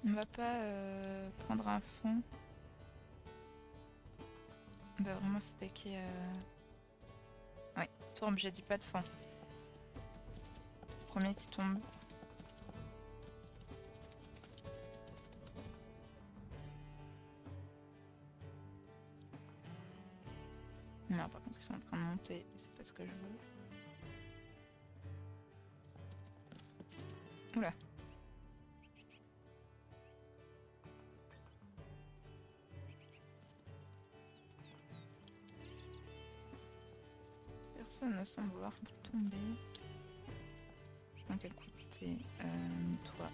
On va pas prendre un fond. On va vraiment s'attaquer à... Ouais, tourbe, j'ai dit pas de fond. Premier qui tombe. Non, par contre, ils sont en train de monter. C'est pas ce que je veux. Oula. Personne ne semble vouloir tomber. Donc écoutez, toi.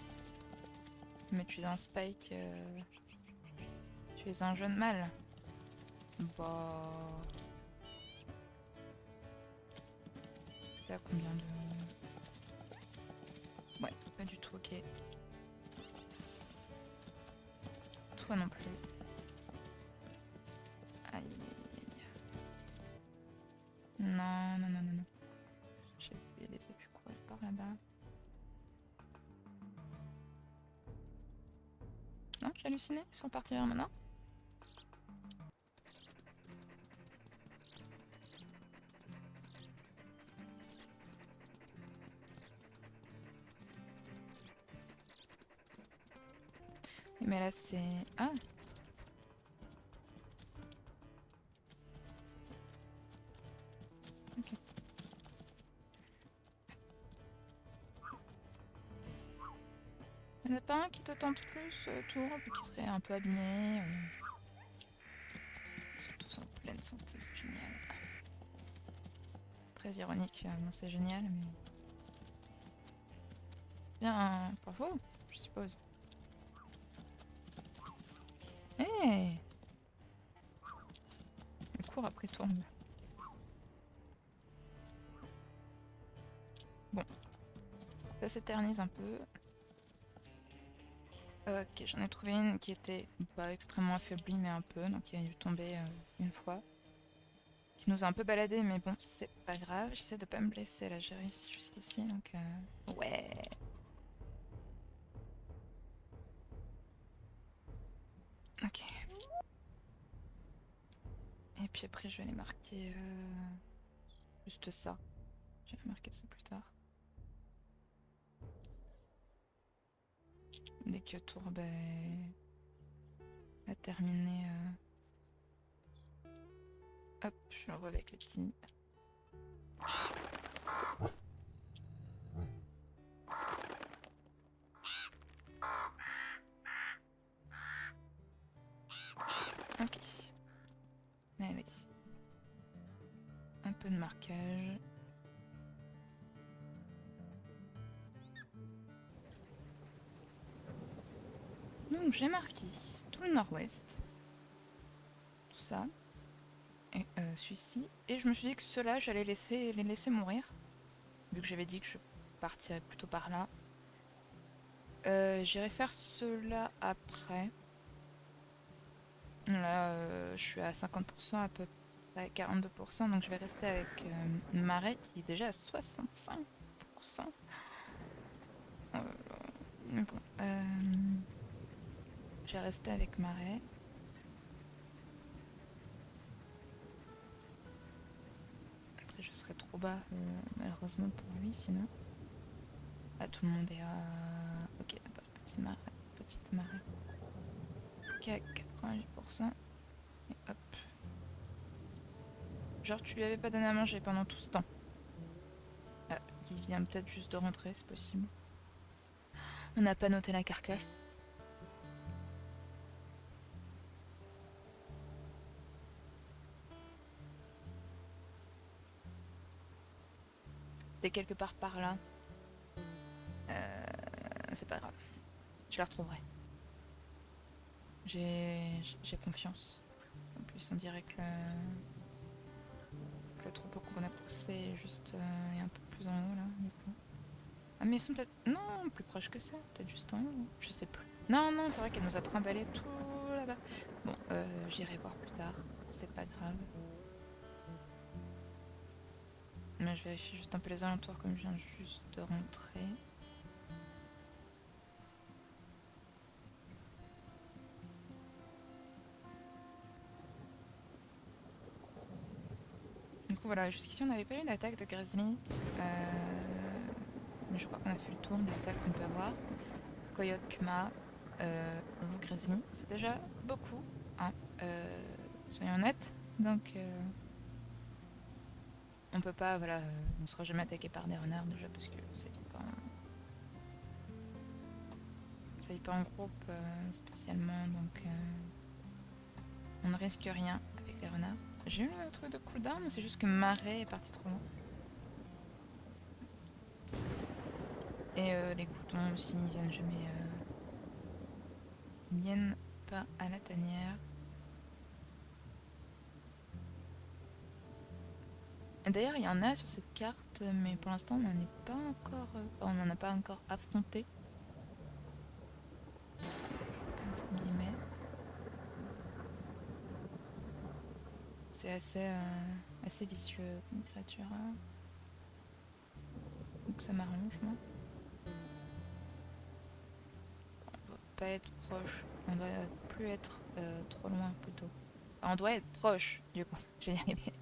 Mais tu es un Spike. Tu es un jeune mâle. Bah... T'as combien de... Ouais, pas du tout, ok. Toi non plus. Aïe. Non, non, non, non, non. J'ai les ai pu courir par là-bas. Non, j'ai halluciné. Ils sont partis vers maintenant. Mais là, c'est... Ah! Ok. Il n'y en a pas un qui te tente plus, Tourbe, qui serait un peu abîmé Ils sont tous en pleine santé, c'est génial. Très ironique, bon, c'est génial, mais... Bien, pour vous, je suppose. Hé hey, elle court après Tourbe. Bon, ça s'éternise un peu. Ok, j'en ai trouvé une qui était pas extrêmement affaiblie, mais un peu, donc il a dû tomber une fois. Qui nous a un peu baladé, mais bon, c'est pas grave. J'essaie de pas me blesser, là, j'ai réussi jusqu'ici, donc ouais. Ok. Et puis après, je vais aller marquer juste ça. Je vais marquer ça plus tard. Dès que Tourbe a terminé. Hop, je l'envoie avec les petits. Ok. Allez. Un peu de marquage. Donc j'ai marqué tout le nord-ouest. Tout ça. Et celui-ci. Et je me suis dit que ceux-là, j'allais les laisser mourir. Vu que j'avais dit que je partirais plutôt par là. J'irai faire ceux-là après. Là, je suis à 50% à peu près, 42%, donc je vais rester avec Marais qui est déjà à 65%. Oh là là. Mais bon, je vais rester avec Marais. Après, je serai trop bas, malheureusement pour lui, sinon. Ah, tout le monde est à... Ok, d'abord, petite Marais. Qui est à 88%. Et hop. Genre, tu lui avais pas donné à manger pendant tout ce temps. Ah, il vient peut-être juste de rentrer, c'est possible. On n'a pas noté la carcasse. T'es quelque part par là. C'est pas grave. Je la retrouverai. J'ai confiance. En plus, on dirait que le troupeau qu'on a poussé est juste est un peu plus en haut là, du coup. Ah, mais ils sont peut-être. Non, plus proches que ça. Peut-être juste en haut. Je sais plus. Non, non, c'est vrai qu'elle nous a trimballé tout là-bas. Bon, j'irai voir plus tard. C'est pas grave. Mais je vérifie juste un peu les alentours comme je viens juste de rentrer. Du coup, voilà, jusqu'ici on n'avait pas eu d'attaque de grizzly. Mais je crois qu'on a fait le tour des attaques qu'on peut avoir. Coyote, puma, loup, grizzly, c'est déjà beaucoup, hein, soyons honnêtes. Donc, on peut pas, voilà, on sera jamais attaqué par des renards déjà parce que ça vit pas en groupe spécialement, donc on ne risque rien avec les renards. J'ai eu un truc de cooldown, mais c'est juste que Marais est parti trop loin. Et les gloutons aussi, ils viennent jamais, ils viennent pas à la tanière. D'ailleurs, il y en a sur cette carte, mais pour l'instant, on n'en est pas encore. On n'en a pas encore affronté. Entre guillemets. C'est assez vicieux comme créature. Hein. Donc ça m'arrange, moi. On doit pas être proche. On doit plus être trop loin, plutôt. Enfin, on doit être proche, du coup. Je vais y arriver.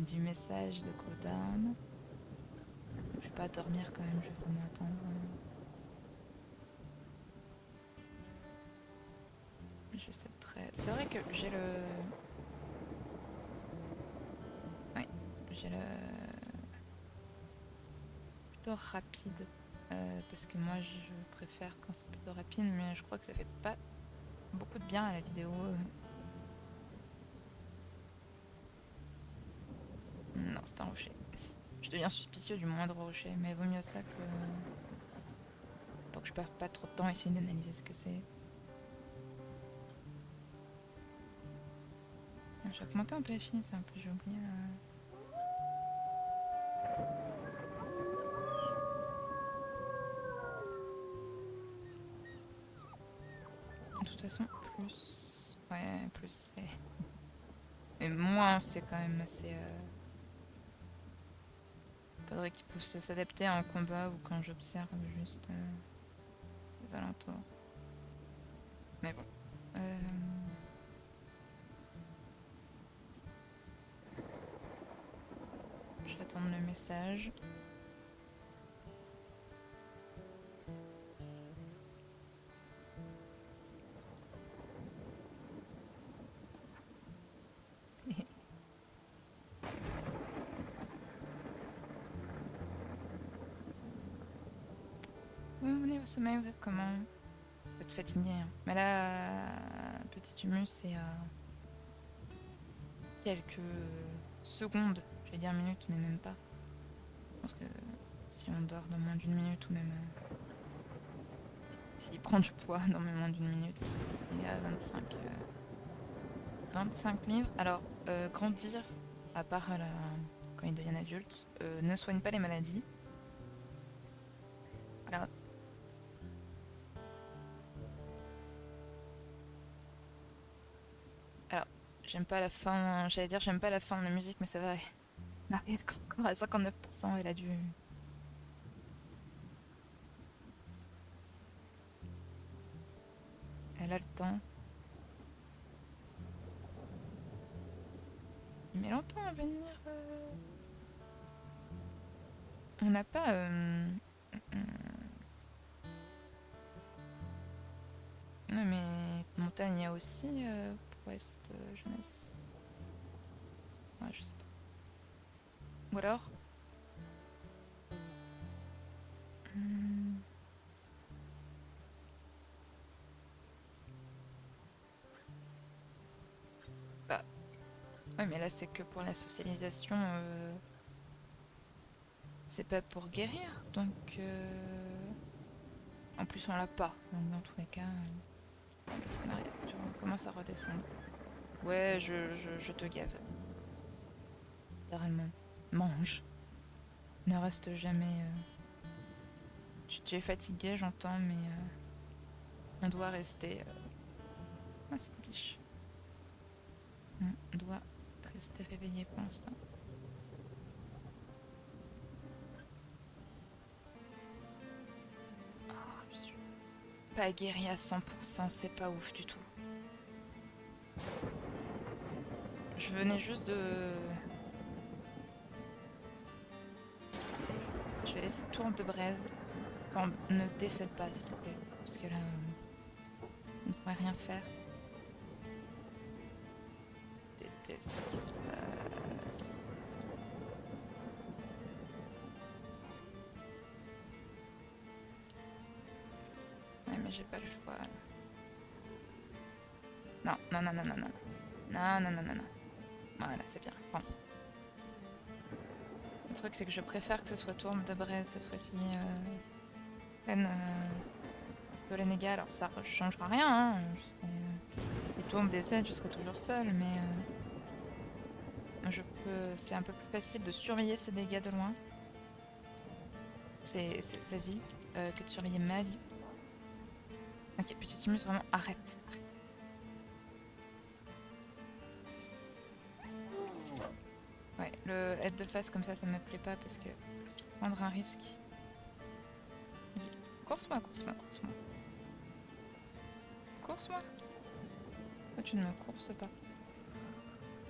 Du message de cooldown. Je vais pas dormir quand même, je vais vraiment attendre. Juste être très. C'est vrai que j'ai le. Oui, j'ai le. Plutôt rapide. Parce que moi je préfère quand c'est plutôt rapide, mais je crois que ça fait pas beaucoup de bien à la vidéo. Non, c'est un rocher. Je deviens suspicieux du moindre rocher, mais vaut mieux ça que. Tant que je perds pas trop de temps à essayer d'analyser ce que c'est. Je vais augmenter un peu la finesse, un peu, j'ai oublié. toute façon, plus... Ouais, plus c'est... Mais moins, c'est quand même assez... Faudrait qu'ils puissent s'adapter en combat ou quand j'observe juste les alentours. Mais bon. Je vais attendre le message. Vous venez au sommeil, vous êtes comment? Vous êtes fatigué, hein. Mais là, petit humus, c'est quelques secondes. Je vais dire minutes, mais même pas. Je pense que si on dort dans moins d'une minute, ou même s'il prend du poids dans moins d'une minute, il est à 25 livres. Alors, grandir, à part quand il devient adulte, ne soigne pas les maladies. Alors, j'aime pas la fin, j'allais dire j'aime pas la fin de la musique, mais ça va. Marie est encore à 59%, elle a dû... Elle a le temps. Il met longtemps à venir. On n'a pas... Non mais montagne, il y a aussi Ouest Jeunesse. Ouais, je sais pas. Ou alors... Bah... Ouais mais là c'est que pour la socialisation. C'est pas pour guérir, donc... En plus on l'a pas, donc dans tous les cas... Petite Marie, tu commences à redescendre. Ouais, je te gave. Littéralement. Mange. Ne reste jamais... Tu es fatigué, j'entends, mais... on doit rester... Ah, c'est une biche. On doit rester réveillé pour l'instant. Oh, je suis pas guérie à 100%, c'est pas ouf du tout. Je venais juste de... Je vais laisser tourne de braise. Quand ne décède pas, s'il te plaît. Parce que là, on ne pourrait rien faire. Je déteste ce qui se passe. Ouais, mais j'ai pas le choix. Non, non, non, non, non, non. Non, non, non, non, non. Voilà, c'est bien. Rentre. Le truc, c'est que je préfère que ce soit tourne de braise cette fois-ci. Peine de Lénéga. Alors, ça ne changera rien. Hein. Les tournes décèdent, je serai toujours seule, mais je peux. C'est un peu plus facile de surveiller ses dégâts de loin. C'est sa vie que de surveiller ma vie. Ok, petit Timus, vraiment, arrête. Ouais, le être de face comme ça me plaît pas parce que c'est prendre un risque. Vas-y, course-moi, course-moi, course-moi. Course-moi. Pourquoi tu ne me courses pas?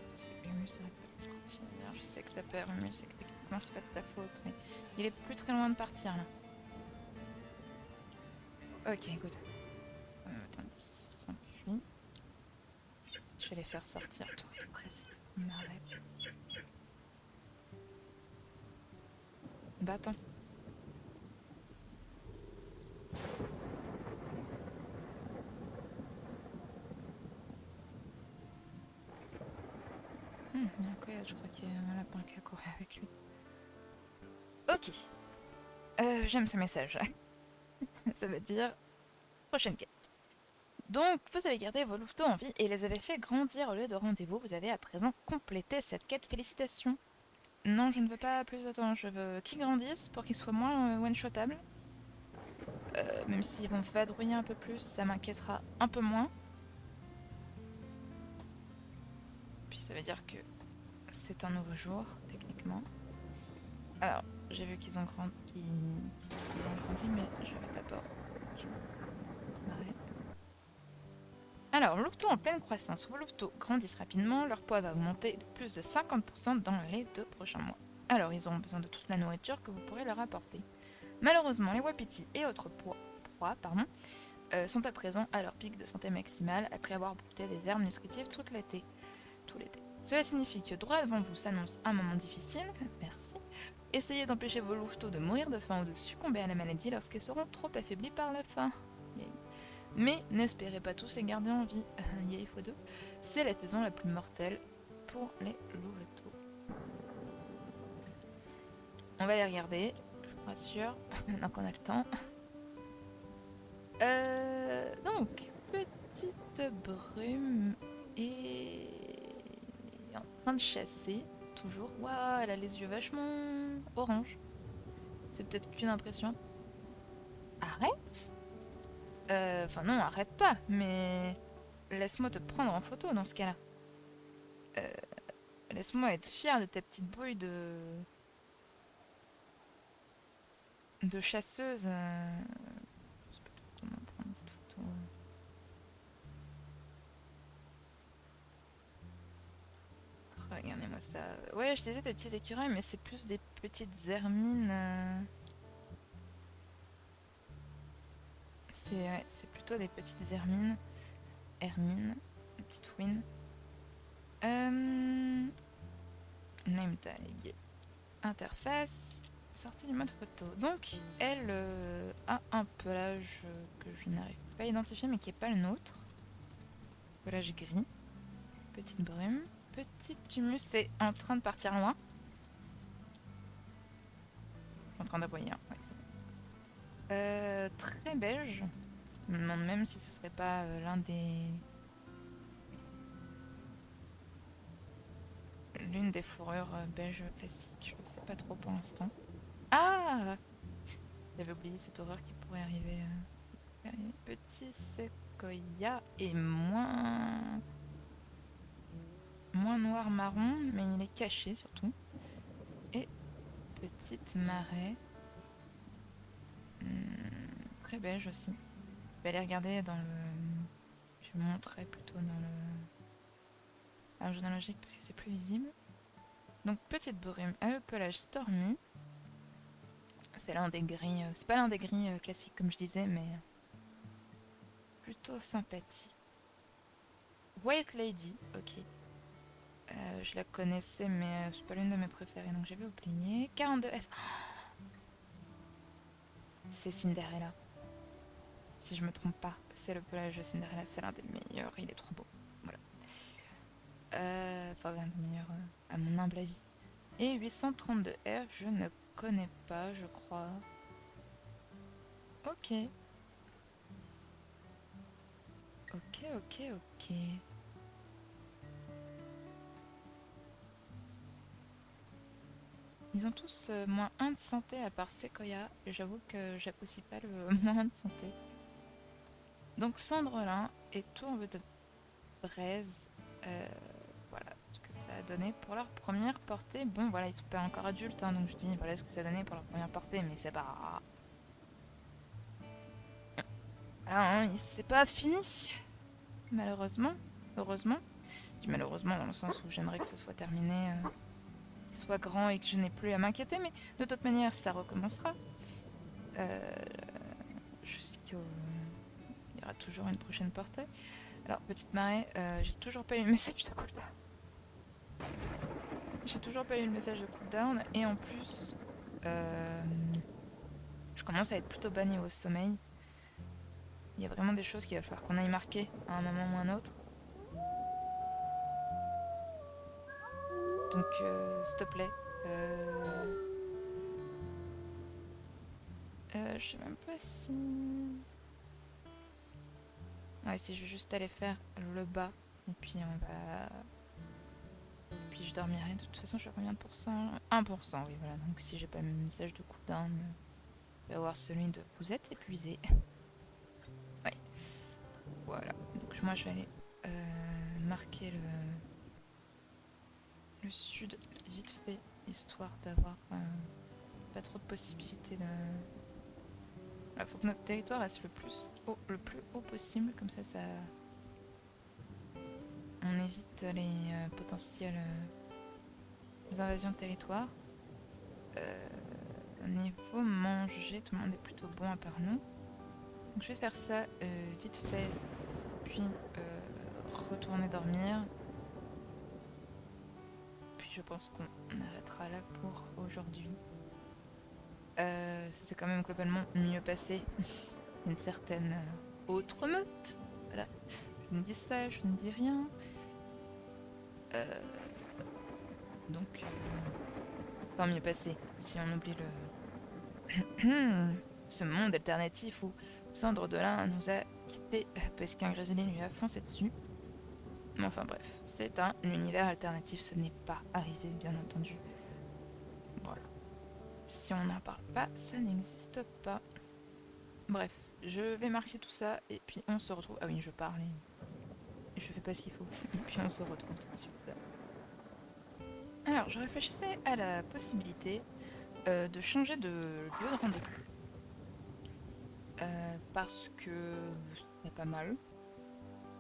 Parce que Humus aurait pas sortir. Je sais que t'as peur, Humus, c'est que techniquement c'est pas de ta faute, mais il est plus très loin de partir là. Ok, good. Attends, il s'enfuit. Je vais les faire sortir. Toi, t'es pressé. M'arrête. Bah attends. Ok, je crois qu'il y a un lapin qui a couru avec lui. Ok. J'aime ce message. Ça veut dire prochaine quête. Donc, vous avez gardé vos louveteaux en vie et les avez fait grandir au lieu de rendez-vous. Vous avez à présent complété cette quête. Félicitations. Non, je ne veux pas plus de temps. Je veux qu'ils grandissent pour qu'ils soient moins one-shotables. Même s'ils vont vadrouiller un peu plus, ça m'inquiétera un peu moins. Ça veut dire que c'est un nouveau jour, techniquement. Alors, j'ai vu qu'ils ont grandi, mais je vais d'abord... Alors, louveteaux en pleine croissance. Vos louveteaux grandissent rapidement, leur poids va augmenter de plus de 50% dans les 2 prochains mois. Alors, ils auront besoin de toute la nourriture que vous pourrez leur apporter. Malheureusement, les wapitis et autres proies sont à présent à leur pic de santé maximale après avoir brouté des herbes nutritives tout l'été. Cela signifie que droit devant vous s'annonce un moment difficile. Merci. Essayez d'empêcher vos louveteaux de mourir de faim ou de succomber à la maladie lorsqu'ils seront trop affaiblis par la faim. Mais n'espérez pas tous les garder en vie. Yay x2. C'est la saison la plus mortelle pour les louveteaux. On va les regarder, je vous rassure, maintenant qu'on a le temps. Donc, petite brume est en train de chasser, toujours. Waouh, elle a les yeux vachement orange. C'est peut-être qu'une impression. Arrête. Enfin non, arrête pas, mais laisse-moi te prendre en photo dans ce cas-là. Laisse-moi être fière de ta petite brouille de chasseuse. Je sais pas trop comment prendre cette photo. Regardez-moi ça. Ouais, je disais des petits écureuils, mais c'est plus des petites hermines. C'est plutôt des petites hermines. Des petites fouines. Name tag. Interface. Sortie du mode photo. Donc, elle a un pelage que je n'arrive pas à identifier, mais qui n'est pas le nôtre. Pelage gris. Petite brume. Petit humus, c'est en train de partir loin. En train d'aboyer, hein. Ouais, c'est bon. Très beige. Je me demande même si ce serait pas l'une des fourrures beige classiques. Je sais pas trop pour l'instant. Ah! J'avais oublié cette horreur qui pourrait arriver. Petit séquoia et moins noir marron, mais il est caché surtout. Et petite marée. Très beige aussi. Je vais aller regarder dans le... Je vais montrer plutôt dans le journalogique parce que c'est plus visible. Donc petite brume à pelage stormy. C'est l'un des gris... c'est pas l'un des gris classiques comme je disais, mais plutôt sympathique. White Lady, ok. Je la connaissais, mais c'est pas l'une de mes préférées, donc j'avais oublié. 42F. C'est Cinderella. Si je me trompe pas, c'est le pelage de Cinderella, c'est l'un des meilleurs, il est trop beau. Voilà. Enfin, l'un des meilleurs, à mon humble avis. Et 832R, je ne connais pas, je crois. Ok. Ok. Ils ont tous moins 1 de santé à part Sequoia, et j'avoue que j'apprécie pas le moins 1 de santé. Donc Cendrelin et tourbe de braise. Voilà ce que ça a donné pour leur première portée. Bon, voilà, ils sont pas encore adultes, hein, donc je dis voilà ce que ça a donné pour leur première portée, mais c'est pas. Voilà, hein, c'est pas fini. Malheureusement. Heureusement. Je dis malheureusement dans le sens où j'aimerais que ce soit terminé, qu'il soit grand et que je n'ai plus à m'inquiéter, mais de toute manière, ça recommencera. Jusqu'au. Il y aura toujours une prochaine portée. Alors, petite marée, j'ai toujours pas eu le message de cooldown. Et en plus, je commence à être plutôt bas niveau sommeil. Il y a vraiment des choses qu'il va falloir qu'on aille marquer à un moment ou un autre. Donc, s'il te plaît. Je sais même pas si... Ouais, si je vais juste aller faire le bas. Et puis on va... Puis je dormirai. De toute façon, je suis à combien de pourcents? 1%, oui, voilà. Donc si j'ai pas le message de cooldown, je vais avoir celui de vous êtes épuisé. Ouais. Voilà. Donc moi, je vais aller marquer le sud vite fait, histoire d'avoir pas trop de possibilités de... Il faut que notre territoire reste le plus haut possible, comme ça, on évite les potentielles invasions de territoire. Au niveau manger, tout le monde est plutôt bon à part nous. Donc je vais faire ça vite fait, puis retourner dormir. Puis je pense qu'on arrêtera là pour aujourd'hui. Ça s'est quand même globalement mieux passé. Une certaine autre meute. Voilà. Je ne dis ça, je ne dis rien. Donc, enfin mieux passé, si on oublie ce monde alternatif où Sandre Delin nous a quittés parce qu'un grizzly lui a foncé dessus. Mais enfin bref, c'est un univers alternatif, ce n'est pas arrivé bien entendu. Voilà. Si on n'en parle pas, ça n'existe pas. Bref, je vais marquer tout ça et puis on se retrouve. Ah oui, je parle et je fais pas ce qu'il faut. Et puis on se retrouve tout de suite. Alors, je réfléchissais à la possibilité de changer de lieu de rendez-vous. Parce que c'est pas mal.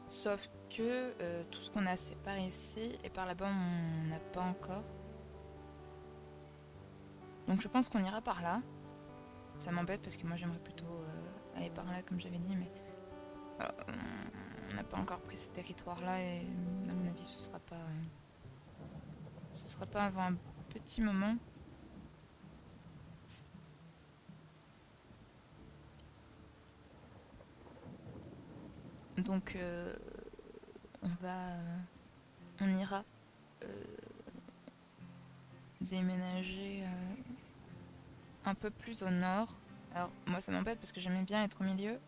Sauf que tout ce qu'on a c'est par ici et par là-bas on n'a pas encore. Donc je pense qu'on ira par là. Ça m'embête parce que moi j'aimerais plutôt aller par là comme j'avais dit, mais voilà, on n'a pas encore pris ce territoire-là et à mon avis ce sera pas avant un petit moment. Donc on ira déménager un peu plus au nord. Alors moi ça m'embête parce que j'aimais bien être au milieu.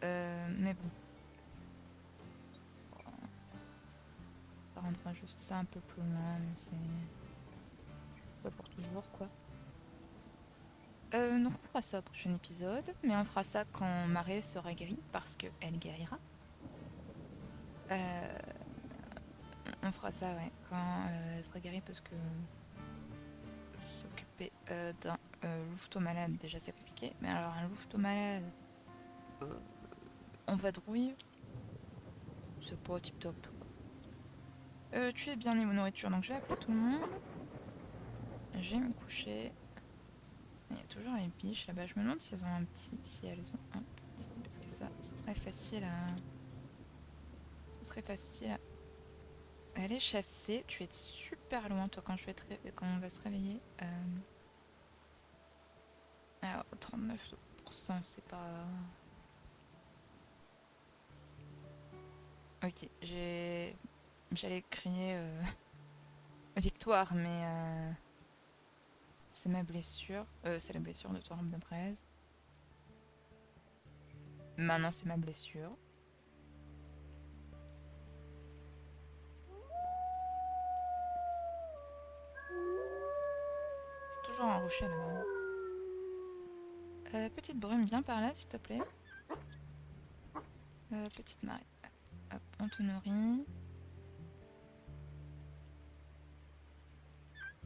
Mais bon. Ça rendra juste ça un peu plus loin, mais c'est pas pour toujours quoi. Donc on fera ça au prochain épisode, mais on fera ça quand Marée sera guérie, parce qu'elle guérira. Euh, on fera ça, ouais, quand elle sera guérie, parce que s'occuper d'un louveteau malade, déjà c'est compliqué. Mais alors un louveteau malade en vadrouille, c'est pas tip top. Tu es bien niveau nourriture, donc je vais appeler tout le monde. Je vais me coucher. Il y a toujours les biches là-bas. Je me demande si elles ont un petit. Si elles ont un petit. Parce que ça serait facile à. Ça serait facile à aller chasser. Tu es super loin, toi, quand on va se réveiller. Alors, 39%, c'est pas. Ok, j'allais crier victoire, mais c'est ma blessure. C'est la blessure de Torrent de Braise. Maintenant, c'est ma blessure. C'est toujours un rocher là-bas. Petite brume, viens par là, s'il te plaît. Petite marée. Hop, on te nourrit.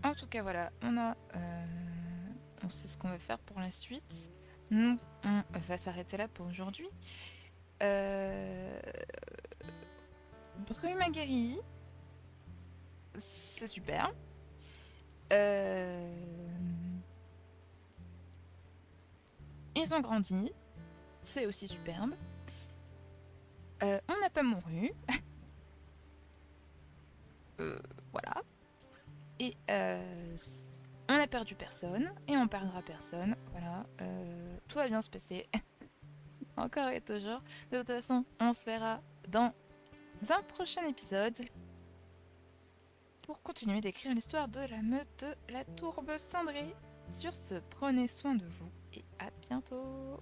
En tout cas, voilà, on sait ce qu'on va faire pour la suite. Nous, on va s'arrêter là pour aujourd'hui. Brume a guéri. C'est super. Ils ont grandi. C'est aussi superbe. On n'a pas mouru. Voilà. Et on a perdu personne. Et on perdra personne. Voilà. Tout va bien se passer. Encore et toujours. De toute façon, on se verra dans un prochain épisode pour continuer d'écrire l'histoire de la meute de la tourbe cendrée. Sur ce, prenez soin de vous et à bientôt.